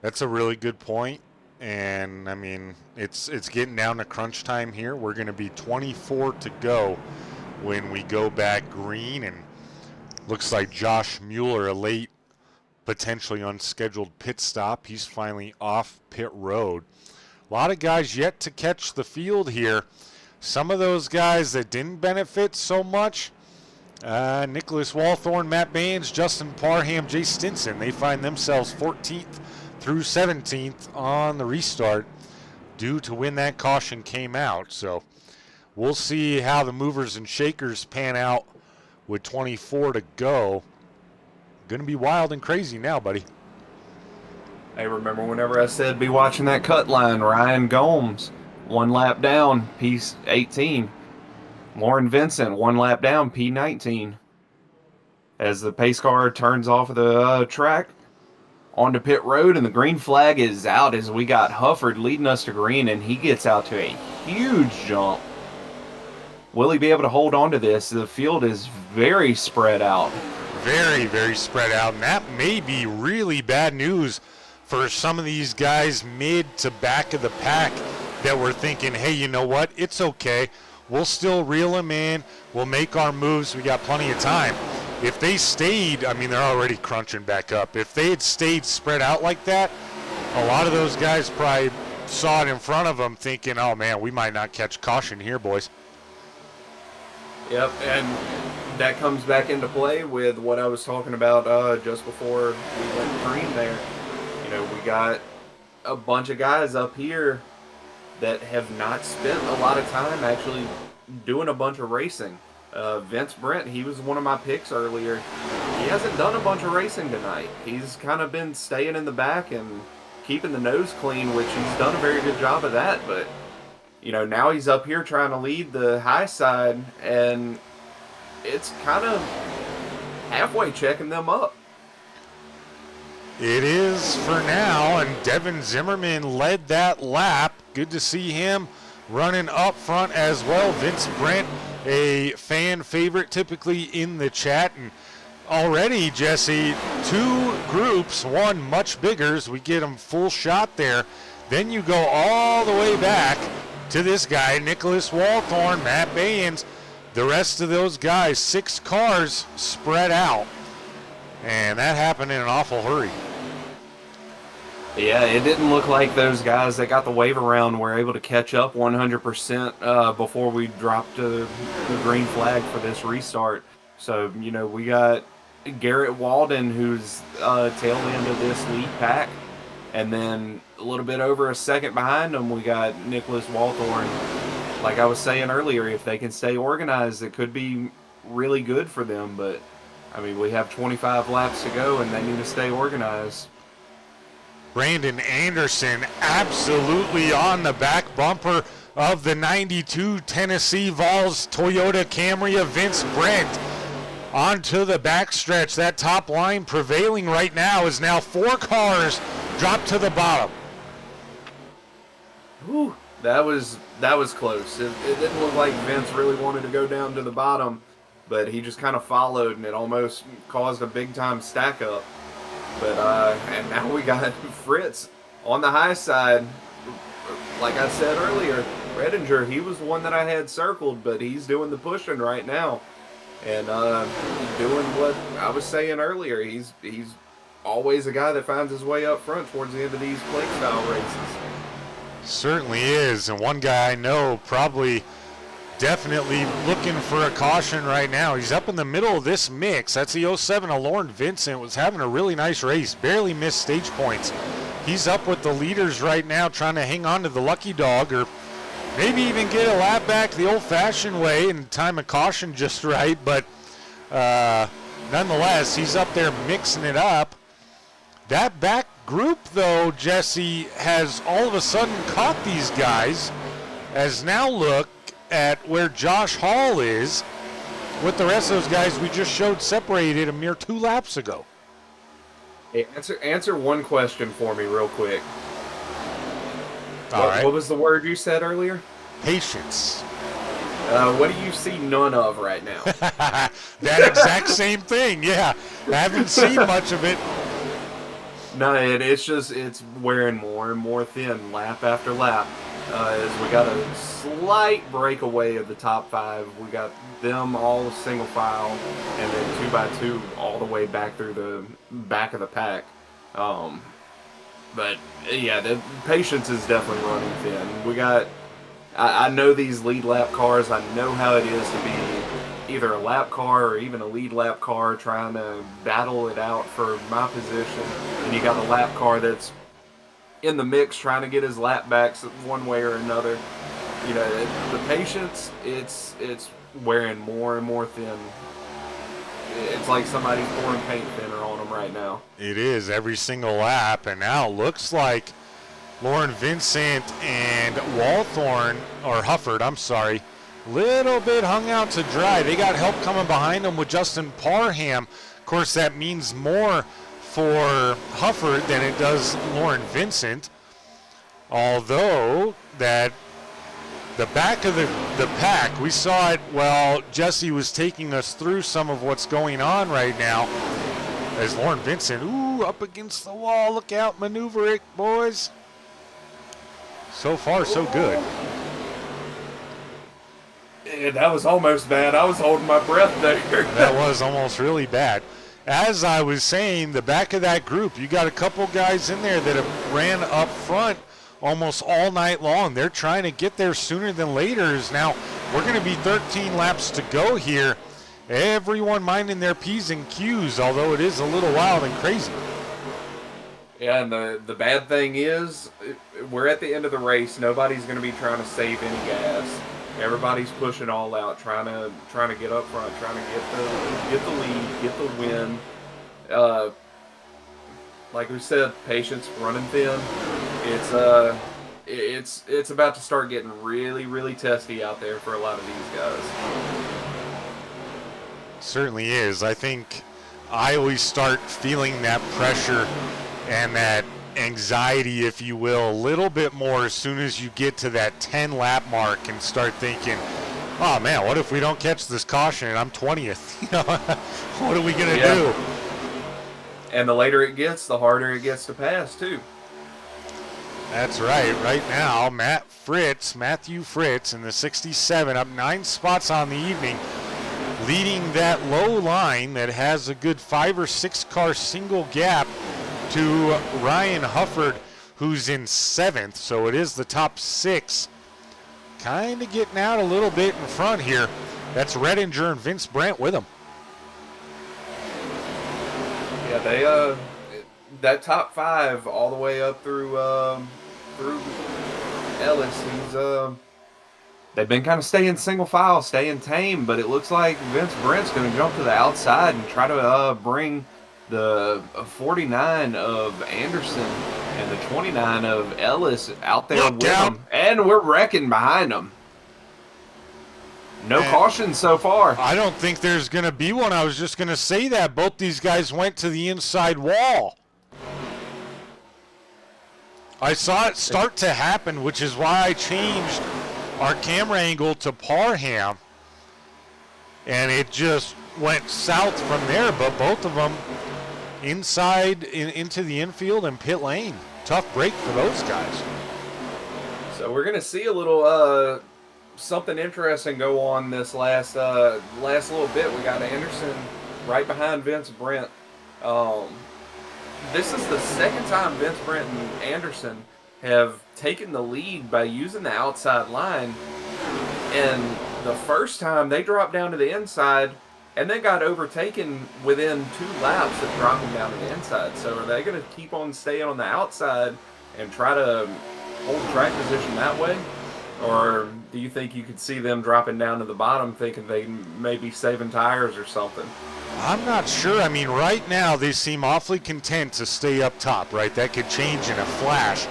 That's a really good point. And I mean, it's getting down to crunch time here. We're going to be 24 to go when we go back green, and looks like Josh Mueller, a late, potentially unscheduled pit stop. He's finally off pit road. A lot of guys yet to catch the field here. Some of those guys that didn't benefit so much, Nicholas Walthorn, Matt Baines, Justin Parham, Jay Stinson, they find themselves 14th through 17th on the restart due to when that caution came out. So we'll see how the movers and shakers pan out with 24 to go. Going to be wild and crazy now, buddy. Hey, remember whenever I said be watching that cut line, Ryan Gomes, 1 lap down, P18. Lauren Vincent, 1 lap down, P19. As the pace car turns off of the track, onto pit road, and the green flag is out as we got Hufford leading us to green, and he gets out to a huge jump. Will he be able to hold on to this? The field is very spread out. Very, very spread out, and that may be really bad news for some of these guys mid to back of the pack that were thinking, hey, you know what? It's okay. We'll still reel them in. We'll make our moves. We got plenty of time. If they stayed, I mean, they're already crunching back up. If they had stayed spread out like that, a lot of those guys probably saw it in front of them thinking, oh, man, we might not catch caution here, boys. Yep, and that comes back into play with what I was talking about just before we went green there. We got a bunch of guys up here that have not spent a lot of time actually doing a bunch of racing. Vince Brent, he was one of my picks earlier. He hasn't done a bunch of racing tonight. He's kind of been staying in the back and keeping the nose clean, which he's done a very good job of that. But, now he's up here trying to lead the high side, and it's kind of halfway checking them up. It is for now, and Devin Zimmerman led that lap. Good to see him running up front as well. Vince Brent, a fan favorite typically in the chat, and already, Jesse, 2 groups, one much bigger as we get them full shot there. Then you go all the way back to this guy, Nicholas Walthorn, Matt Baines, the rest of those guys, 6 cars spread out, and that happened in an awful hurry. Yeah, it didn't look like those guys that got the wave around were able to catch up 100% before we dropped the green flag for this restart. So, we got Garrett Walden, who's tail end of this lead pack. And then a little bit over a second behind him, we got Nicholas Walthorn. like I was saying earlier, if they can stay organized, it could be really good for them. But I mean, we have 25 laps to go, and they need to stay organized. Brandon Anderson absolutely on the back bumper of the 92 Tennessee Vols Toyota Camry of Vince Brent onto the backstretch. That top line prevailing right now is now 4 cars dropped to the bottom. Whew, that was close. It didn't look like Vince really wanted to go down to the bottom, but he just kind of followed, and it almost caused a big-time stack-up. But and now we got Fritz on the high side. Like I said earlier, Redinger, he was the one that I had circled, but he's doing the pushing right now, and doing what I was saying earlier. He's always a guy that finds his way up front towards the end of these plate style races. Certainly is, and one guy I know probably definitely looking for a caution right now. He's up in the middle of this mix. That's the 07 of Lauren Vincent. Was having a really nice race, barely missed stage points. He's up with the leaders right now, trying to hang on to the lucky dog, or maybe even get a lap back the old-fashioned way and time a caution just right. But nonetheless, he's up there mixing it up. That back group, though, Jesse, has all of a sudden caught these guys, as now look at where Josh Hall is with the rest of those guys we just showed separated a mere 2 laps ago. Hey, answer one question for me real quick. All right. What was the word you said earlier? Patience. What do you see none of right now? That exact same thing, yeah. I haven't seen much of it. No, it's wearing more and more thin lap after lap. As we got a slight breakaway of the top 5. We got them all single file, and then 2 by 2 all the way back through the back of the pack. But yeah, the patience is definitely running thin. We got. I know these lead lap cars. I know how it is to be either a lap car or even a lead lap car trying to battle it out for my position, and you got the lap car that's in the mix trying to get his lap backs one way or another. You know, the patience, it's wearing more and more thin. It's like somebody's pouring paint thinner on them right now. It is every single lap, and now it looks like Lauren Vincent and Hufford, I'm sorry, little bit hung out to dry. They got help coming behind them with Justin Parham. Of course, that means more for Hufford than it does Lauren Vincent, although that the back of the pack, we saw it while Jesse was taking us through some of what's going on right now, as Lauren Vincent, up against the wall. Look out, maneuver it, boys. So far, so good. Yeah, that was almost bad. I was holding my breath there. That was almost really bad. As I was saying, the back of that group, you got a couple guys in there that have ran up front almost all night long. They're trying to get there sooner than later. Now, we're going to be 13 laps to go here. Everyone minding their P's and Q's, although it is a little wild and crazy. Yeah, and the bad thing is, we're at the end of the race. Nobody's going to be trying to save any gas. Everybody's pushing all out, trying to get up front, trying to get the lead, get the win. Like we said, patience running thin. It's about to start getting really, really testy out there for a lot of these guys. Certainly is. I think I always start feeling that pressure and that anxiety, if you will, a little bit more as soon as you get to that 10 lap mark and start thinking, oh man, what if we don't catch this caution and I'm 20th? You know, what are we gonna do? And the later it gets, the harder it gets to pass too. That's right. Right now, Matthew Fritz in the 67, up 9 spots on the evening, leading that low line that has a good 5 or 6 car single gap to Ryan Hufford, who's in 7th. So it is the top 6. Kind of getting out a little bit in front here. That's Redinger and Vince Brent with him. Yeah, they that top 5 all the way up through Ellis. they've been kind of staying single file, staying tame, but it looks like Vince Brent's going to jump to the outside and try to bring the 49 of Anderson and the 29 of Ellis out there Look with out. them. And we're wrecking behind them. No Man. caution so far. I don't think there's going to be one. I was just going to say that. Both these guys went to the inside wall. I saw it start to happen, which is why I changed our camera angle to Parham. And it just went south from there, but both of them inside into the infield and pit lane. Tough break for those guys. So we're going to see a little something interesting go on this last little bit. We got Anderson right behind Vince Brent. This is the second time Vince Brent and Anderson have taken the lead by using the outside line. And the first time they dropped down to the inside and then got overtaken within 2 laps of dropping down to the inside. So are they going to keep on staying on the outside and try to hold track position that way? Or do you think you could see them dropping down to the bottom thinking they may be saving tires or something? I'm not sure. I mean, right now they seem awfully content to stay up top, right? That could change in a flash.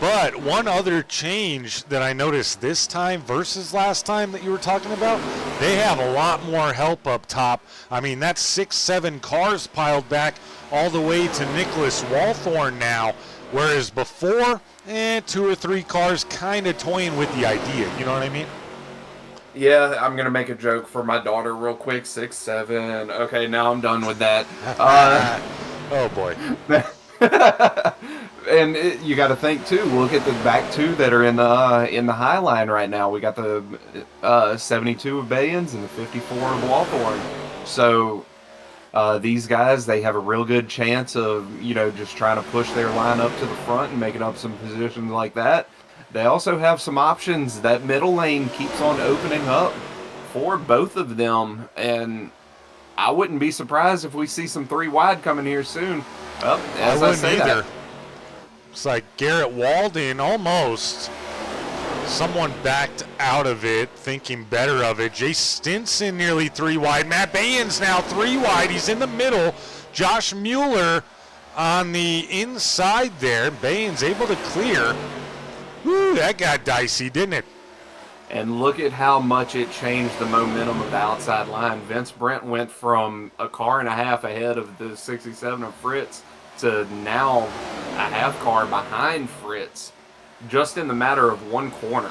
But one other change that I noticed this time versus last time that you were talking about, they have a lot more help up top. I mean, that's 6, 7 cars piled back all the way to Nicholas Walthorn now, whereas before, 2 or 3 cars kind of toying with the idea. You know what I mean? Yeah, I'm going to make a joke for my daughter real quick. 6, 7. Okay, now I'm done with that. Oh, boy. And you got to think too. Look at the back 2 that are in the high line right now. We got the 72 of Bayens and the 54 of Wawthorne. So these guys, they have a real good chance of just trying to push their line up to the front and making up some positions like that. They also have some options. That middle lane keeps on opening up for both of them, and I wouldn't be surprised if we see some 3 wide coming here soon. As I say either. that. It's like Garrett Walden almost. Someone backed out of it, thinking better of it. Jay Stinson nearly 3 wide. Matt Bayens now 3 wide. He's in the middle. Josh Mueller on the inside there. Bayens able to clear. Woo, that got dicey, didn't it? And look at how much it changed the momentum of the outside line. Vince Brent went from a car and a half ahead of the 67 of Fritz to now a half car behind Fritz, just in the matter of 1 corner.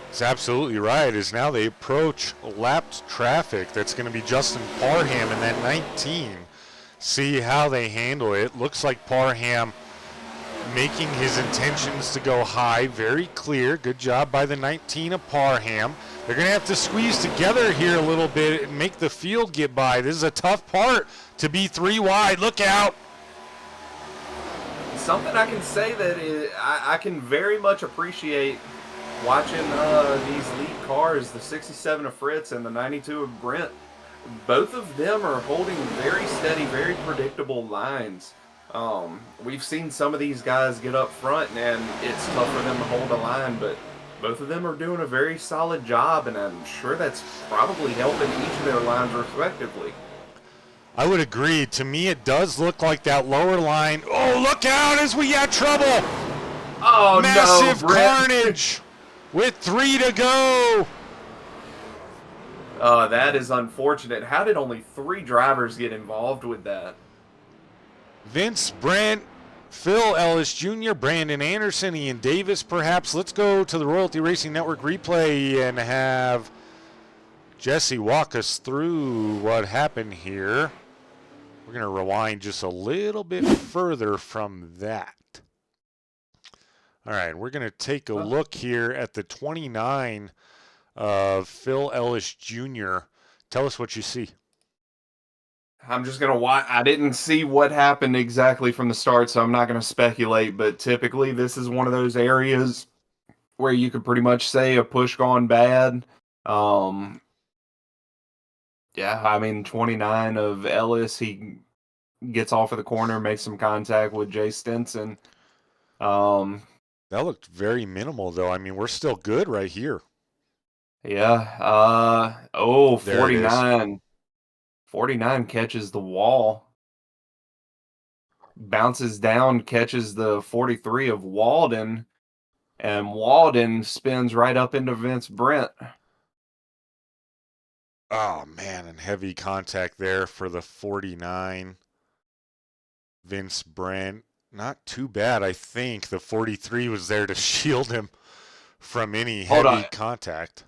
It's absolutely right. As now they approach lapped traffic. That's going to be Justin Parham in that 19. See how they handle it. Looks like Parham making his intentions to go high. Very clear. Good job by the 19 of Parham. They're going to have to squeeze together here a little bit and make the field get by. This is a tough part to be 3 wide. Look out. Something I can say that I can very much appreciate watching these lead cars, the 67 of Fritz and the 92 of Brent. Both of them are holding very steady, very predictable lines. We've seen some of these guys get up front and it's tough for them to hold a line, but both of them are doing a very solid job, and I'm sure that's probably helping each of their lines respectively. I would agree. To me, it does look like that lower line. Oh, look out as we got trouble. Oh, Massive no, Brent. carnage with 3 to go. That is unfortunate. How did only 3 drivers get involved with that? Vince Brent, Phil Ellis Jr., Brandon Anderson, Ian Davis, perhaps. Let's go to the Royalty Racing Network replay and have Jesse walk us through what happened here. We're going to rewind just a little bit further from that. All right, we're going to take a look here at the 29 of Phil Ellis Jr. Tell us what you see. I'm just going to watch. I didn't see what happened exactly from the start, so I'm not going to speculate, but typically this is one of those areas where you could pretty much say a push gone bad. Yeah, I mean, 29 of Ellis, he gets off of the corner, makes some contact with Jay Stinson. That looked very minimal, though. I mean, we're still good right here. Yeah. There it is. 49. 49 catches the wall. Bounces down, catches the 43 of Walden, and Walden spins right up into Vince Brent. Oh, man, and heavy contact there for the 49. Vince Brent. Not too bad, I think. The 43 was there to shield him from any heavy contact.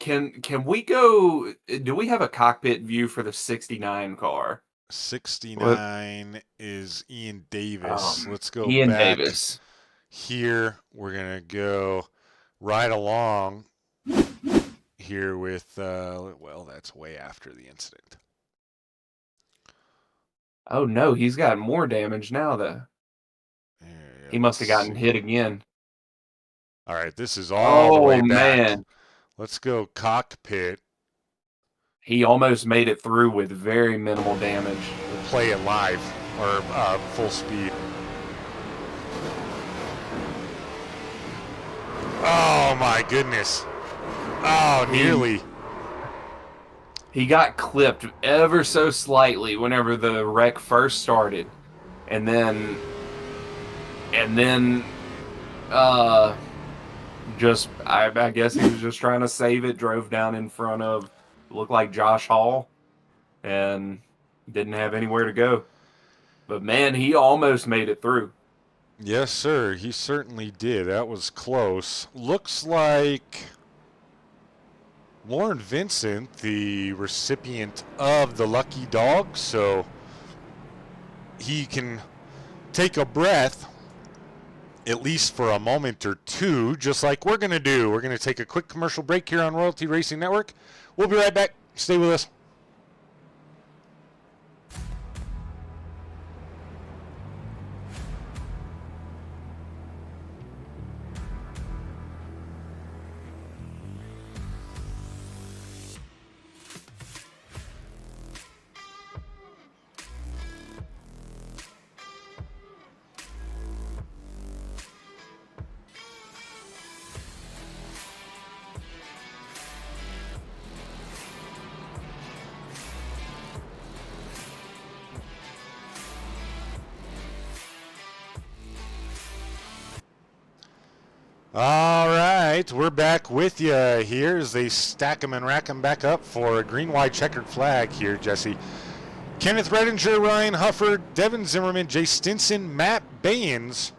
Can we go? Do we have a cockpit view for the 69 car? 69 is Ian Davis. Let's go Ian back Davis. here. We're going to go right along here with, well, that's way after the incident. Oh, no, he's got more damage now, though. Yeah, He must have gotten hit again. All right, this is all the way back. Man. Let's go cockpit. He almost made it through with very minimal damage. We'll play it live, or full speed. Oh, my goodness. Oh, nearly. He got clipped ever so slightly whenever the wreck first started. And then just, I guess he was just trying to save it, drove down in front of, looked like Josh Hall, and didn't have anywhere to go. But man, he almost made it through. Yes, sir. He certainly did. That was close. Looks like Lauren Vincent, the recipient of the lucky dog, so he can take a breath, at least for a moment or two, just like we're going to do. We're going to take a quick commercial break here on Royalty Racing Network. We'll be right back. Stay with us. All right, we're back with you here as they stack them and rack them back up for a green-white checkered flag here, Jesse. Kenneth Redinger, Ryan Hufford, Devin Zimmerman, Jay Stinson, Matt Bayens,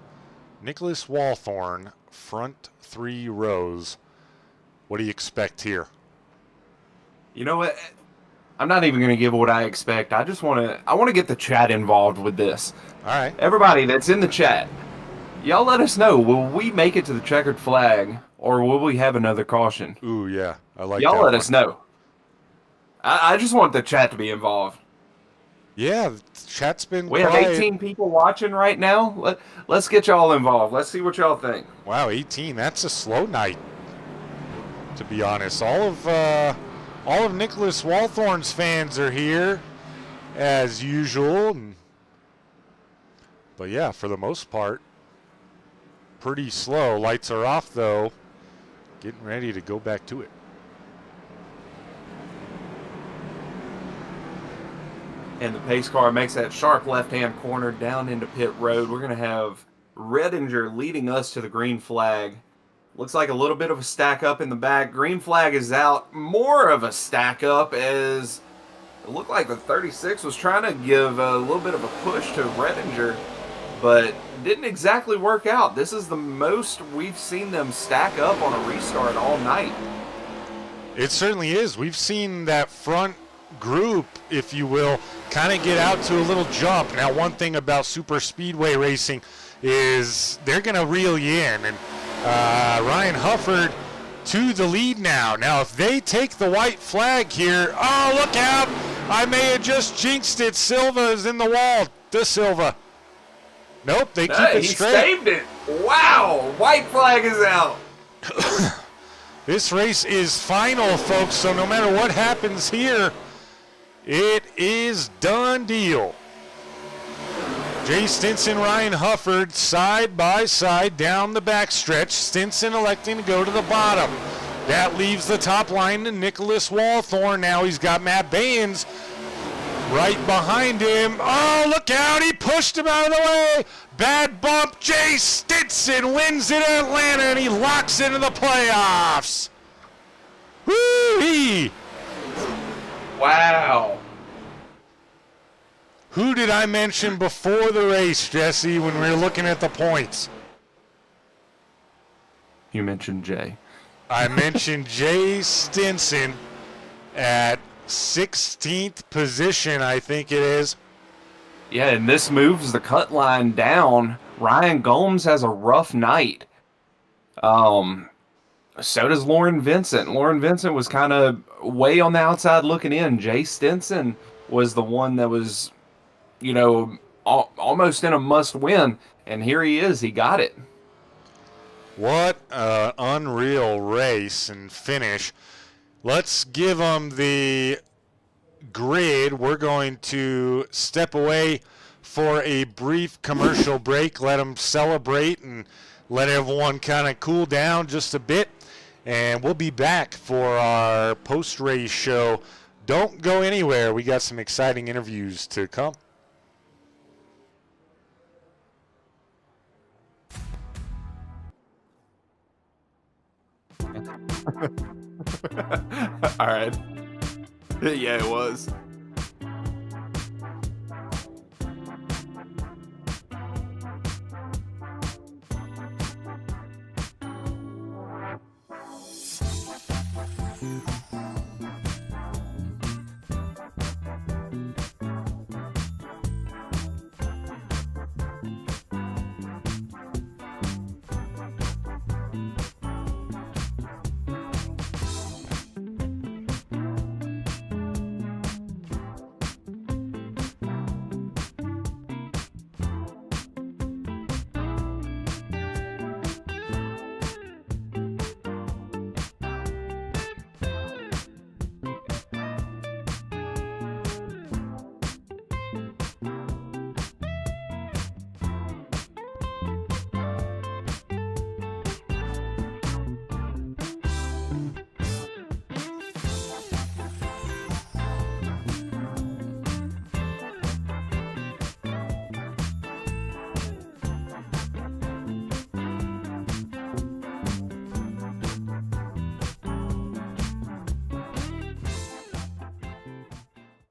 Nicholas Walthorn, front three rows. What do you expect here? You know what? I'm not even going to give what I expect. I want to get the chat involved with this. All right. Everybody that's in the chat, y'all let us know. Will we make it to the checkered flag, or will we have another caution? Ooh, yeah. I like that. Y'all let us know. I just want the chat to be involved. Yeah, the chat's been We quiet. have 18 people watching right now. Let's get y'all involved. Let's see what y'all think. Wow, 18. That's a slow night, to be honest. All of Nicholas Walthorn's fans are here, as usual. But yeah, for the most part, pretty slow. Lights are off, though. Getting ready to go back to it. And the pace car makes that sharp left-hand corner down into pit road. We're going to have Redinger leading us to the green flag. Looks like a little bit of a stack up in the back. Green flag is out. More of a stack up as it looked like the 36 was trying to give a little bit of a push to Redinger, but didn't exactly work out. This is the most we've seen them stack up on a restart all night. It certainly is. We've seen that front group, if you will, kind of get out to a little jump. Now, one thing about super speedway racing is they're going to reel you in, and Ryan Hufford to the lead now. Now, if they take the white flag here, oh, look out! I may have just jinxed it. Silva is in the wall. De Silva. Nope, they keep it straight. He saved it. Wow, white flag is out. This race is final, folks, so no matter what happens here, it is done deal. Jay Stinson, Ryan Hufford, side by side down the backstretch. Stinson electing to go to the bottom. That leaves the top line to Nicholas Walthorn. Now he's got Matt Baines right behind him. Oh, look out. He pushed him out of the way. Bad bump. Jay Stinson wins it at Atlanta, and he locks into the playoffs. Woo-hee. Wow. Who did I mention before the race, Jesse, when we were looking at the points? You mentioned Jay. I mentioned Jay Stinson at 16th position, I think it is. Yeah, and this moves the cut line down. Ryan Gomes has a rough night. So does Lauren Vincent. Lauren Vincent was kind of way on the outside looking in. Jay Stinson was the one that was, you know, almost in a must-win, and here he is. He got it. What an unreal race and finish. Let's give them the grid. We're going to step away for a brief commercial break, let them celebrate and let everyone kind of cool down just a bit. And we'll be back for our post-race show. Don't go anywhere. We got some exciting interviews to come. All right. Yeah, it was.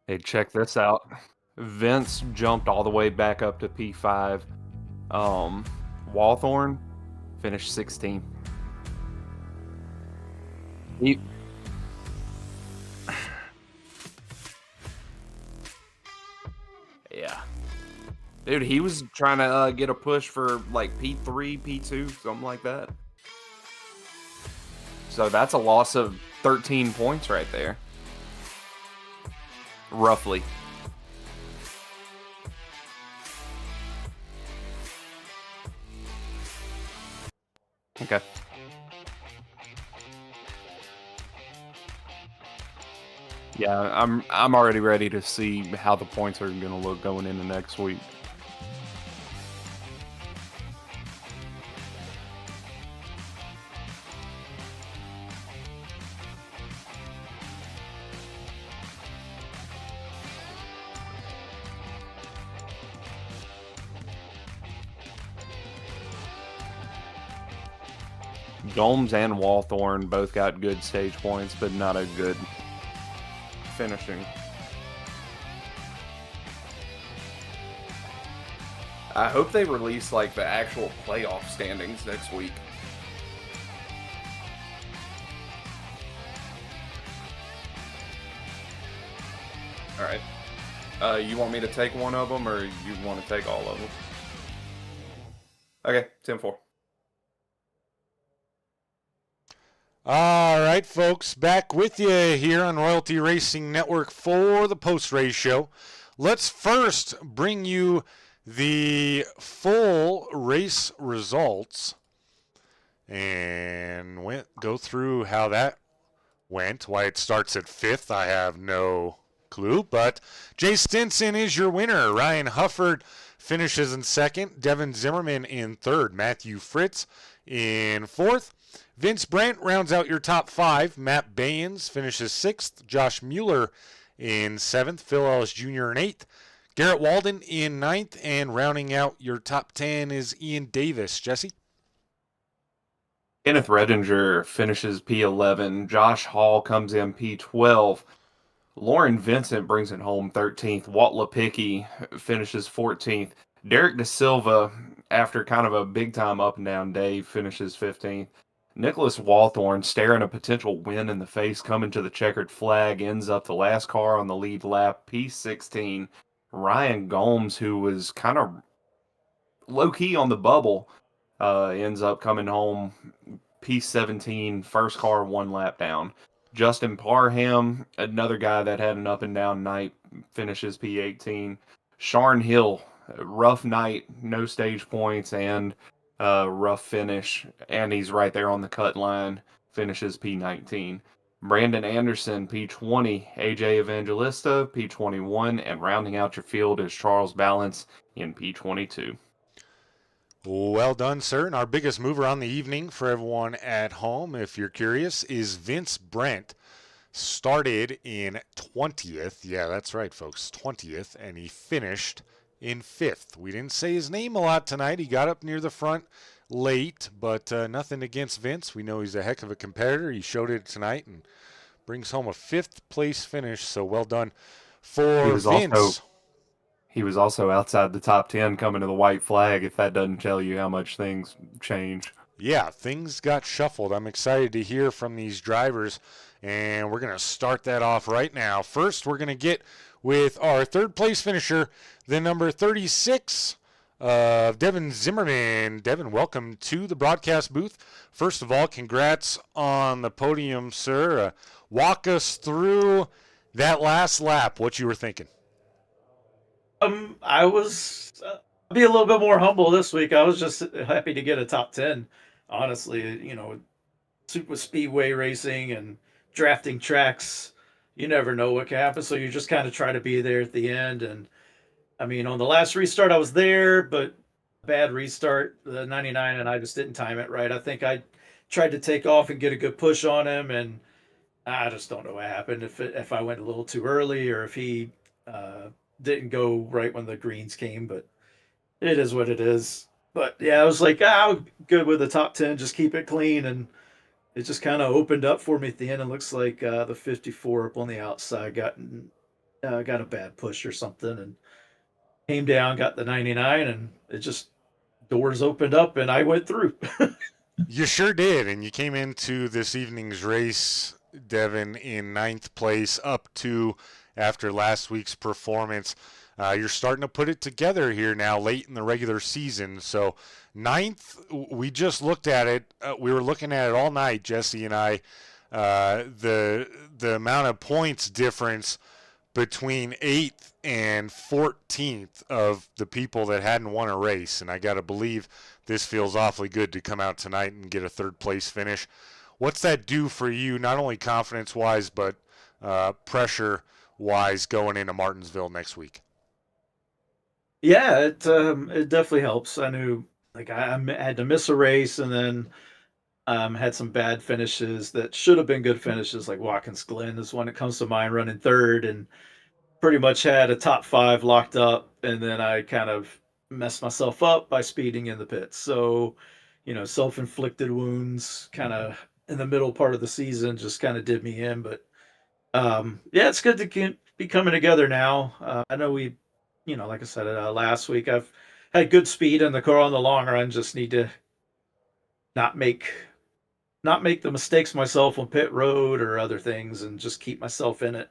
Hey, check this out. Vince jumped all the way back up to P5. Walthorn finished 16. Yeah. Dude, he was trying to get a push for like P3, P2, something like that. So that's a loss of 13 points right there. Roughly. Okay. Yeah, I'm already ready to see how the points are going to look going into next week. Gomes and Walthorn both got good stage points, but not a good finishing. I hope they release like the actual playoff standings next week. All right. You want me to take one of them, or you want to take all of them? Okay, 10-4. All right, folks, back with you here on Royalty Racing Network for the post-race show. Let's first bring you the full race results and go through how that went. Why it starts at 5th, I have no clue, but Jay Stinson is your winner. Ryan Hufford finishes in second. Devin Zimmerman in third. Matthew Fritz in fourth. Vince Brandt rounds out your top 5. Matt Bayens finishes 6th. Josh Mueller in 7th. Phil Ellis Jr. in 8th. Garrett Walden in 9th. And rounding out your top 10 is Ian Davis. Jesse? Kenneth Redinger finishes P11. Josh Hall comes in P12. Lauren Vincent brings it home 13th. Walt Lepicki finishes 14th. Derek De Silva, after kind of a big-time up-and-down day, finishes 15th. Nicholas Walthorn, staring a potential win in the face, coming to the checkered flag, ends up the last car on the lead lap, P16. Ryan Gomes, who was kind of low-key on the bubble, ends up coming home P17, first car, 1 lap down. Justin Parham, another guy that had an up-and-down night, finishes P18. Sharn Hill, rough night, no stage points, and rough finish, and he's right there on the cut line, finishes P19. Brandon Anderson, P20. AJ Evangelista, P21. And rounding out your field is Charles Balance in P22. Well done, sir. And our biggest mover on the evening for everyone at home, if you're curious, is Vince Brandt. Started in 20th. Yeah, that's right, folks. 20th. And he finished in 5th. We didn't say his name a lot tonight. He got up near the front late, but nothing against Vince. We know he's a heck of a competitor. He showed it tonight and brings home a 5th place finish. So well done for Vince. He was also outside the top 10 coming to the white flag, if that doesn't tell you how much things change. Yeah, things got shuffled. I'm excited to hear from these drivers, and we're going to start that off right now. First, we're going to get with our 3rd place finisher, the number 36, Devin Zimmerman. Devin, welcome to the broadcast booth. First of all, congrats on the podium, sir. Walk us through that last lap, what you were thinking. I was be a little bit more humble this week. I was just happy to get a top 10. Honestly, super speedway racing and drafting tracks, you never know what can happen. So you just kind of try to be there at the end. And I mean, on the last restart, I was there, but bad restart, the 99, and I just didn't time it right. I think I tried to take off and get a good push on him, and I just don't know what happened. If I went a little too early or if he didn't go right when the greens came, but it is what it is. But yeah, I was like, I'm good with the top 10, just keep it clean. And it just kind of opened up for me at the end. It looks like the 54 up on the outside got a bad push or something and came down, got the 99, and it just doors opened up and I went through. You sure did. And you came into this evening's race, Devin, in 9th place, up to after last week's performance. You're starting to put it together here now late in the regular season. So 9th, we just looked at it. We were looking at it all night, Jesse and I. The amount of points difference between 8th and 14th of the people that hadn't won a race. And I got to believe this feels awfully good to come out tonight and get a 3rd place finish. What's that do for you, not only confidence-wise, but pressure-wise going into Martinsville next week? Yeah, it definitely helps. I knew like I had to miss a race and then had some bad finishes that should have been good finishes, like Watkins Glen is one that comes to mind, running 3rd, and pretty much had a top 5 locked up, and then I kind of messed myself up by speeding in the pits. So, self-inflicted wounds kind of in the middle part of the season just kind of did me in. But yeah, it's good to be coming together now. I know we, like I said last week, I've had good speed in the car on the long run. Just need to not make the mistakes myself on pit road or other things, and just keep myself in it.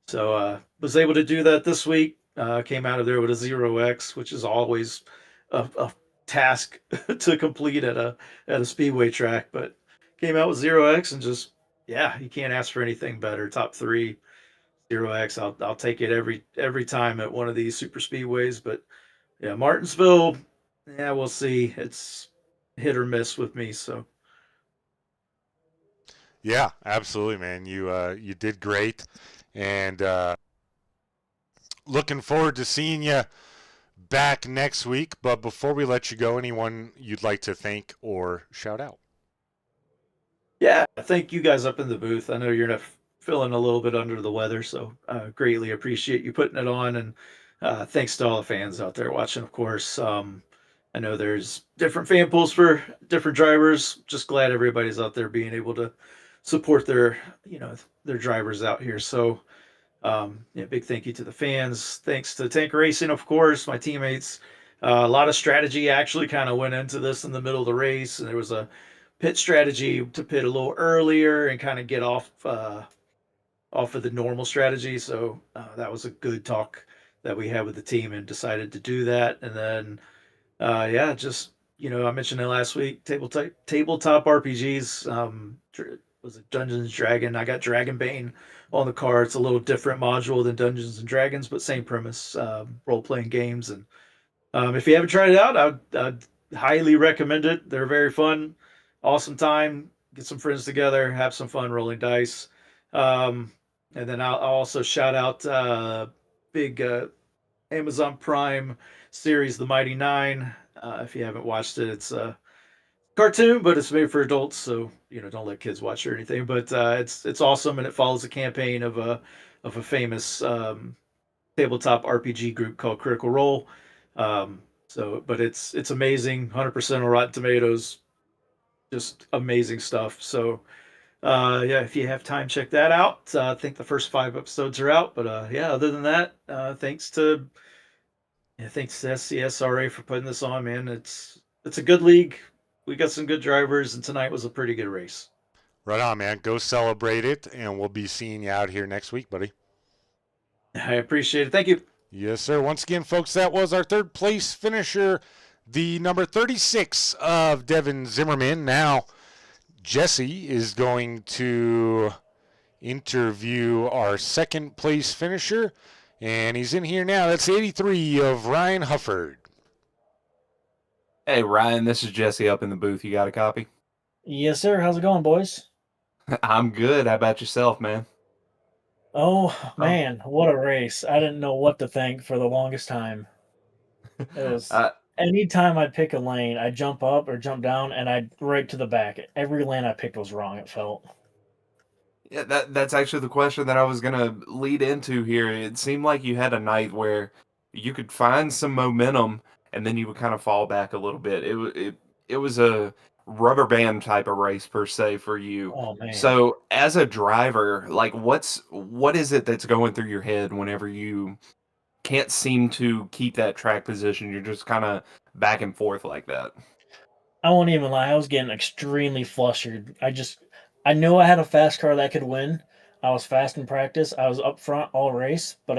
So was able to do that this week. Came out of there with a 0x, which is always a task to complete at a speedway track, but came out with 0x and just, yeah, you can't ask for anything better. Top 3 0x. I'll take it every time at one of these super speedways. But yeah, Martinsville, yeah, we'll see. It's hit or miss with me. So yeah, absolutely, man. You did great, and looking forward to seeing you back next week. But before we let you go, anyone you'd like to thank or shout out? Yeah, thank you guys up in the booth. I know you're not feeling a little bit under the weather, so greatly appreciate you putting it on. And thanks to all the fans out there watching, of course. I know there's different fan pools for different drivers. Just glad everybody's out there being able to support their drivers out here. So yeah, big thank you to the fans. Thanks to Tank Racing, of course, my teammates. A lot of strategy actually kind of went into this in the middle of the race, and there was a pit strategy to pit a little earlier and kind of get off of the normal strategy. So that was a good talk that we had with the team and decided to do that. And then yeah, just I mentioned it last week. Tabletop RPGs. Was it Dungeons and Dragon? I got Dragonbane on the car. It's a little different module than Dungeons and Dragons, but same premise. Role playing games. And if you haven't tried it out, I'd highly recommend it. They're very fun, awesome time. Get some friends together, have some fun rolling dice. And then I'll also shout out big Amazon Prime series, The Mighty Nine. If you haven't watched it, it's a cartoon, but it's made for adults, so don't let kids watch it or anything. But it's awesome, and it follows a campaign of a famous tabletop RPG group called Critical Role. But it's amazing, 100% on Rotten Tomatoes, just amazing stuff. So yeah, if you have time, check that out. I think the first 5 episodes are out, but yeah, other than that, thanks to SCSRA for putting this on, man. It's a good league. We got some good drivers, and tonight was a pretty good race. Right on, man. Go celebrate it, and we'll be seeing you out here next week, buddy. I appreciate it. Thank you. Yes, sir. Once again, folks, that was our third place finisher, the number 36 of Devin Zimmerman. Now, Jesse is going to interview our second place finisher, and he's in here now. That's 83 of Ryan Hufford. Hey, Ryan, this is Jesse up in the booth. You got a copy? Yes, sir. How's it going, boys? I'm good. How about yourself, man? Oh, man, what a race. I didn't know what to think for the longest time. It was anytime I'd pick a lane, I'd jump up or jump down, and I'd right to the back. Every lane I picked was wrong, it felt. Yeah, that's actually the question that I was gonna lead into here. It seemed like you had a night where you could find some momentum, and then you would kind of fall back a little bit. It was a rubber band type of race per se for you. Oh, man. So as a driver, like what is it that's going through your head whenever you can't seem to keep that track position? You're just kind of back and forth like that. I won't even lie. I was getting extremely flustered. I knew I had a fast car that could win. I was fast in practice. I was up front all race, but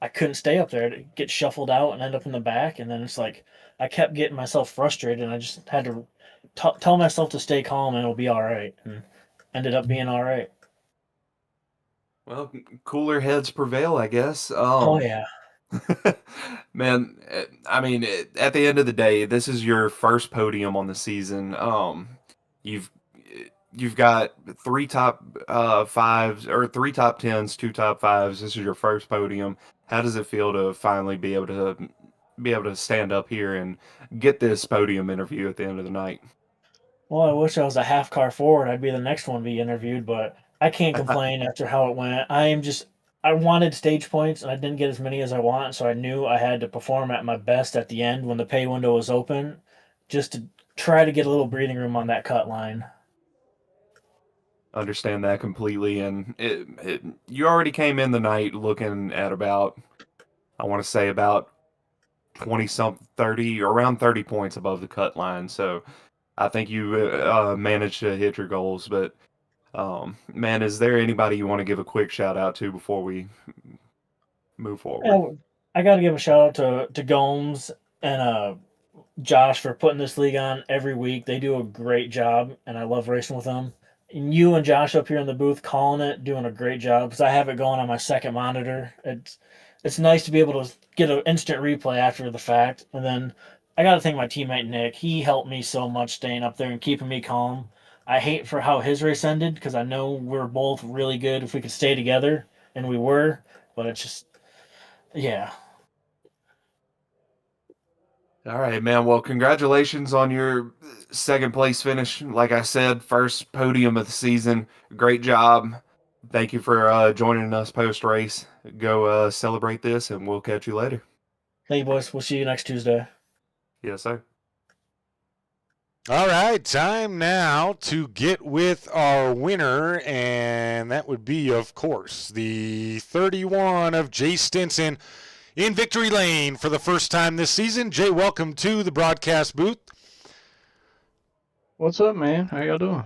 I couldn't stay up there. I'd get shuffled out and end up in the back. And then it's like I kept getting myself frustrated, and I just had to tell myself to stay calm and it'll be all right. And ended up being all right. Well, cooler heads prevail, I guess. Oh, yeah. Man, I mean, at the end of the day, this is your first podium on the season. You've got three top fives or three top tens, two top fives. This is your first podium. How does it feel to finally be able to stand up here and get this podium interview at the end of the night? Well, I wish I was a half car forward. I'd be the next one to be interviewed, but I can't complain after how it went. I wanted stage points, and I didn't get as many as I want, so I knew I had to perform at my best at the end when the pay window was open, just to try to get a little breathing room on that cut line. Understand that completely, and you already came in the night looking at about, I want to say about 30, around 30 points above the cut line. So I think you managed to hit your goals. But man, is there anybody you want to give a quick shout out to before we move forward? I got to give a shout out to Gomes and Josh for putting this league on every week. They do a great job, and I love racing with them. And you and Josh up here in the booth calling it, doing a great job, because I have it going on my second monitor. It's nice to be able to get an instant replay after the fact. And then I got to thank my teammate Nick. He helped me so much staying up there and keeping me calm. I hate for how his race ended, because I know we're both really good if we could stay together, and we were. But it's just, yeah. All right, man. Well, congratulations on your second place finish. Like I said, first podium of the season. Great job. Thank you for joining us post race. Go celebrate this, and we'll catch you later. Thank you, boys. We'll see you next Tuesday. Yes, sir. All right, time now to get with our winner, and that would be, of course, the 31 of Jay Stinson in victory lane for the first time this season. Jay, welcome to the broadcast booth. What's up, man? How y'all doing?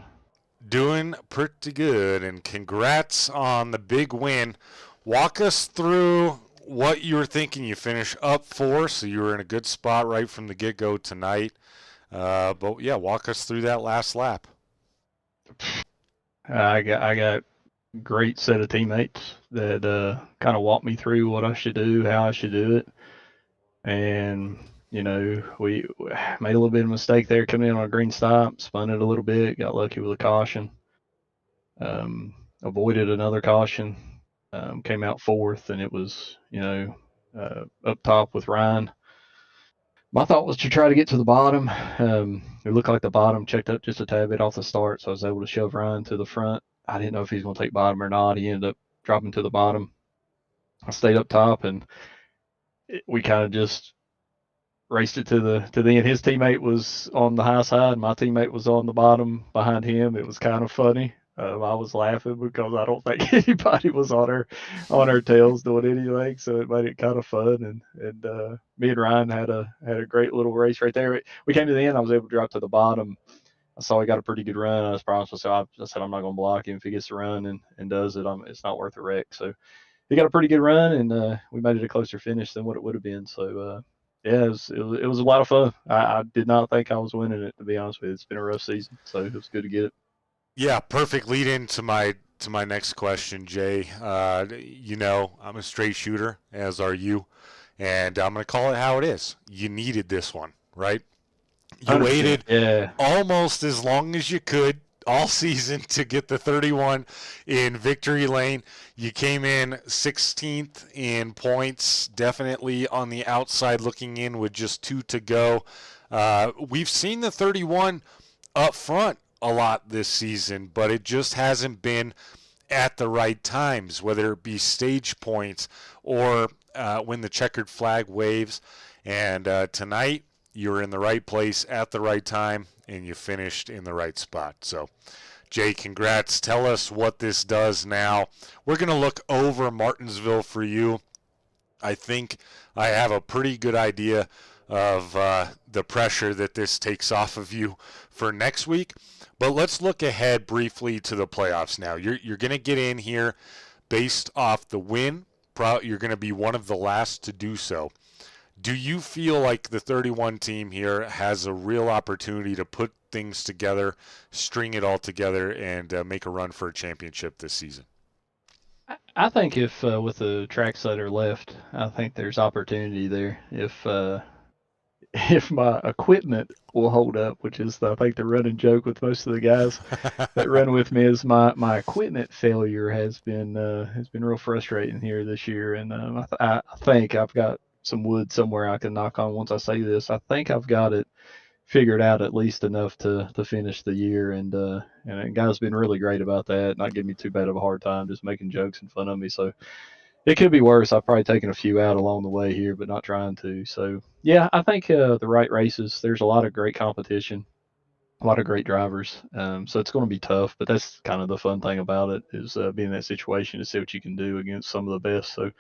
Doing pretty good, and congrats on the big win. Walk us through what you were thinking. You finish up 4, so you were in a good spot right from the get-go tonight. But yeah, walk us through that last lap. I got great set of teammates that kind of walked me through what I should do, how I should do it, and we made a little bit of a mistake there coming in on a green stop, spun it a little bit, got lucky with a caution, avoided another caution, came out 4th, and it was up top with Ryan. My thought was to try to get to the bottom. It looked like the bottom checked up just a tad bit off the start, so I was able to shove Ryan to the front. I didn't know if he was going to take bottom or not. He ended up dropping to the bottom. I stayed up top, and we kind of just raced it to the end. His teammate was on the high side. My teammate was on the bottom behind him. It was kind of funny. I was laughing because I don't think anybody was on our tails doing anything, so it made it kind of fun. And me and Ryan had a great little race right there. We came to the end. I was able to drop to the bottom. I saw he got a pretty good run. I was promised myself. I said I'm not going to block him if he gets to run and does it. It's not worth a wreck. So he got a pretty good run, and we made it a closer finish than what it would have been. So yeah, it was a lot of fun. I did not think I was winning it, to be honest with you. It's been a rough season, so it was good to get it. Yeah, perfect lead into my next question, Jay. I'm a straight shooter, as are you, and I'm going to call it how it is. You needed this one, right? You waited almost as long as you could all season to get the 31 in victory lane. You came in 16th in points, definitely on the outside looking in with just 2 to go. We've seen the 31 up front a lot this season, but it just hasn't been at the right times, whether it be stage points or when the checkered flag waves. And tonight, you're in the right place at the right time, and you finished in the right spot. So, Jay, congrats. Tell us what this does now. We're going to look over Martinsville for you. I think I have a pretty good idea of the pressure that this takes off of you for next week. But let's look ahead briefly to the playoffs now. You're going to get in here based off the win. You're going to be one of the last to do so. Do you feel like the 31 team here has a real opportunity to put things together, string it all together, and make a run for a championship this season? I think if with the tracks that are left, I think there's opportunity there. If my equipment will hold up, which is I think the running joke with most of the guys that run with me, is my equipment failure has been real frustrating here this year, and I think I've got some wood somewhere I can knock on once I say this. I think I've got it figured out at least enough to finish the year, and the guy's been really great about that, not giving me too bad of a hard time, just making jokes and fun of me. So it could be worse. I've probably taken a few out along the way here, but not trying to. So yeah, I think the right races. There's a lot of great competition, a lot of great drivers. So it's going to be tough, but that's kind of the fun thing about it is being in that situation to see what you can do against some of the best. So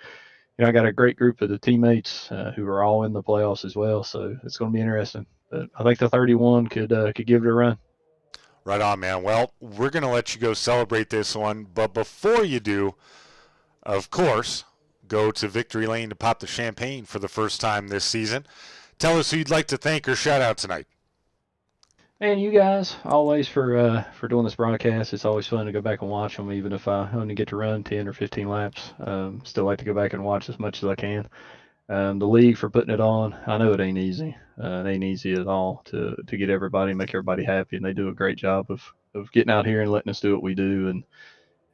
I got a great group of the teammates who are all in the playoffs as well. So it's going to be interesting. But I think the 31 could give it a run. Right on, man. Well, we're going to let you go celebrate this one. But before you do, of course, go to Victory Lane to pop the champagne for the first time this season. Tell us who you'd like to thank or shout out tonight. And you guys, always for doing this broadcast. It's always fun to go back and watch them, even if I only get to run 10 or 15 laps. Still like to go back and watch as much as I can. The league for putting it on. I know it ain't easy. It ain't easy at all to get everybody, make everybody happy, and they do a great job of getting out here and letting us do what we do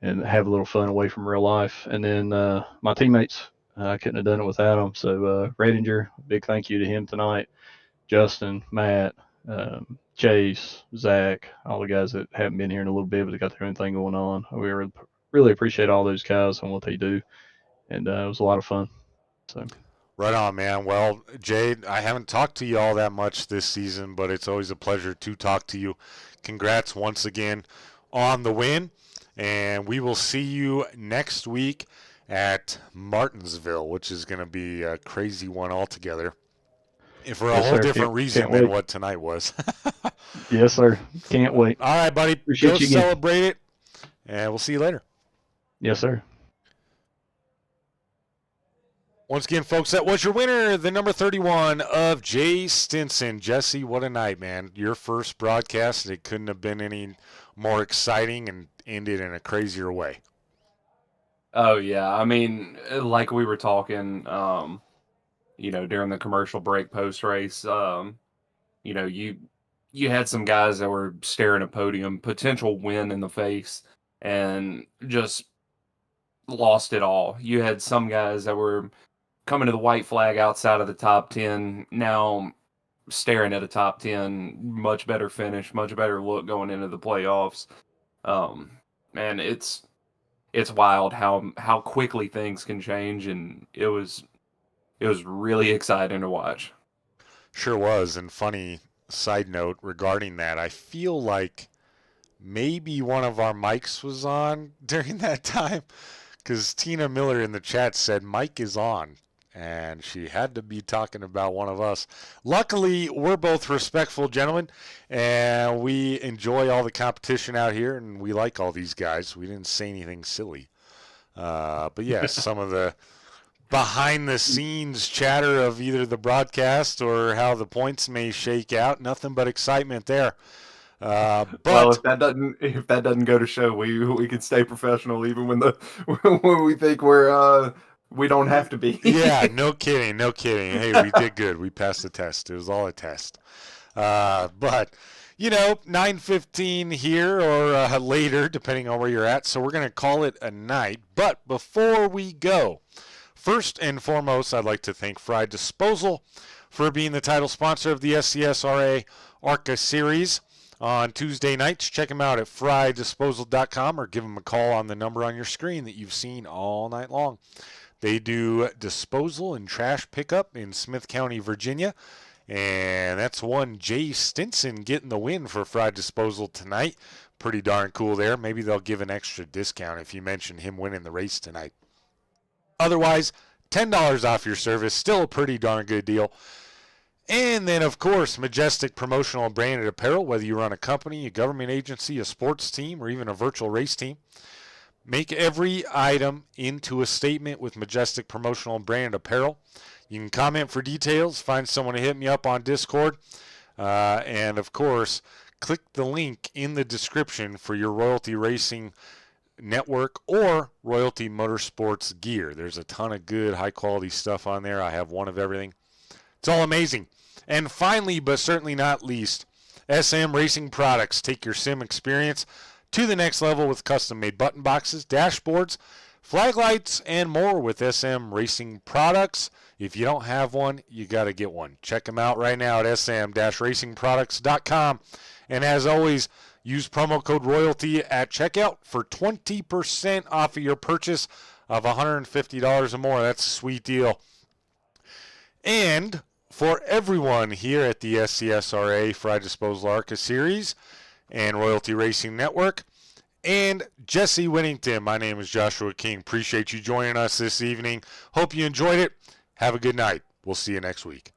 and have a little fun away from real life. And then my teammates, I couldn't have done it without them. So Redinger, big thank you to him tonight. Justin, Matt, Chase, Zach, all the guys that haven't been here in a little bit but they got their own thing going on. We really appreciate all those guys and what they do, and it was a lot of fun. So. Right on, man. Well, Jade, I haven't talked to you all that much this season, but it's always a pleasure to talk to you. Congrats once again on the win, and we will see you next week at Martinsville, which is going to be a crazy one altogether. And for a Yes, whole sir. different Can't reason wait. than what tonight was. Yes, sir. Can't wait. All right, buddy. Appreciate Go you again. celebrate it, and we'll see you later. Yes, sir. Once again, folks, that was your winner, the number 31 of Jay Stinson. Jesse, what a night, man. Your first broadcast, it couldn't have been any more exciting and ended in a crazier way. Oh yeah, I mean, like we were talking, during the commercial break post race, you had some guys that were staring a podium, potential win in the face, and just lost it all. You had some guys that were coming to the white flag outside of the top 10, now staring at a top 10, much better finish, much better look going into the playoffs. Man, it's wild how quickly things can change, and it was really exciting to watch. Sure was. And funny side note regarding that, I feel like maybe one of our mics was on during that time, because Tina Miller in the chat said mic is on, and she had to be talking about one of us. Luckily, we're both respectful gentlemen, and we enjoy all the competition out here, and we like all these guys. We didn't say anything silly. But yes, some of the behind-the-scenes chatter of either the broadcast or how the points may shake out, nothing but excitement there. But well, if that doesn't go to show, we can stay professional even when we think we don't have to be. Yeah, no kidding. Hey, we did good. We passed the test. It was all a test. But 9:15 here or later, depending on where you're at. So we're going to call it a night. But before we go, first and foremost, I'd like to thank Frye Disposal for being the title sponsor of the SCSRA ARCA series on Tuesday nights. Check them out at frydisposal.com or give them a call on the number on your screen that you've seen all night long. They do disposal and trash pickup in Smith County, Virginia. And that's one Jay Stinson getting the win for Frye Disposal tonight. Pretty darn cool there. Maybe they'll give an extra discount if you mention him winning the race tonight. Otherwise, $10 off your service. Still a pretty darn good deal. And then, of course, Majestic Promotional and Branded Apparel. Whether you run a company, a government agency, a sports team, or even a virtual race team, make every item into a statement with Majestic Promotional and Branded Apparel. You can comment for details, find someone to hit me up on Discord, and, of course, click the link in the description for your Royalty Racing Network or Royalty Motorsports gear. There's a ton of good, high-quality stuff on there. I have one of everything. It's all amazing. And finally, but certainly not least, SM Racing Products. Take your sim experience to the next level with custom-made button boxes, dashboards, flag lights, and more with SM Racing Products. If you don't have one, you got to get one. Check them out right now at sm-racingproducts.com. And as always, use promo code ROYALTY at checkout for 20% off of your purchase of $150 or more. That's a sweet deal. And for everyone here at the SCSRA Frye Disposal ARCA Series and Royalty Racing Network, and Jesse Whittington, my name is Joshua King. Appreciate you joining us this evening. Hope you enjoyed it. Have a good night. We'll see you next week.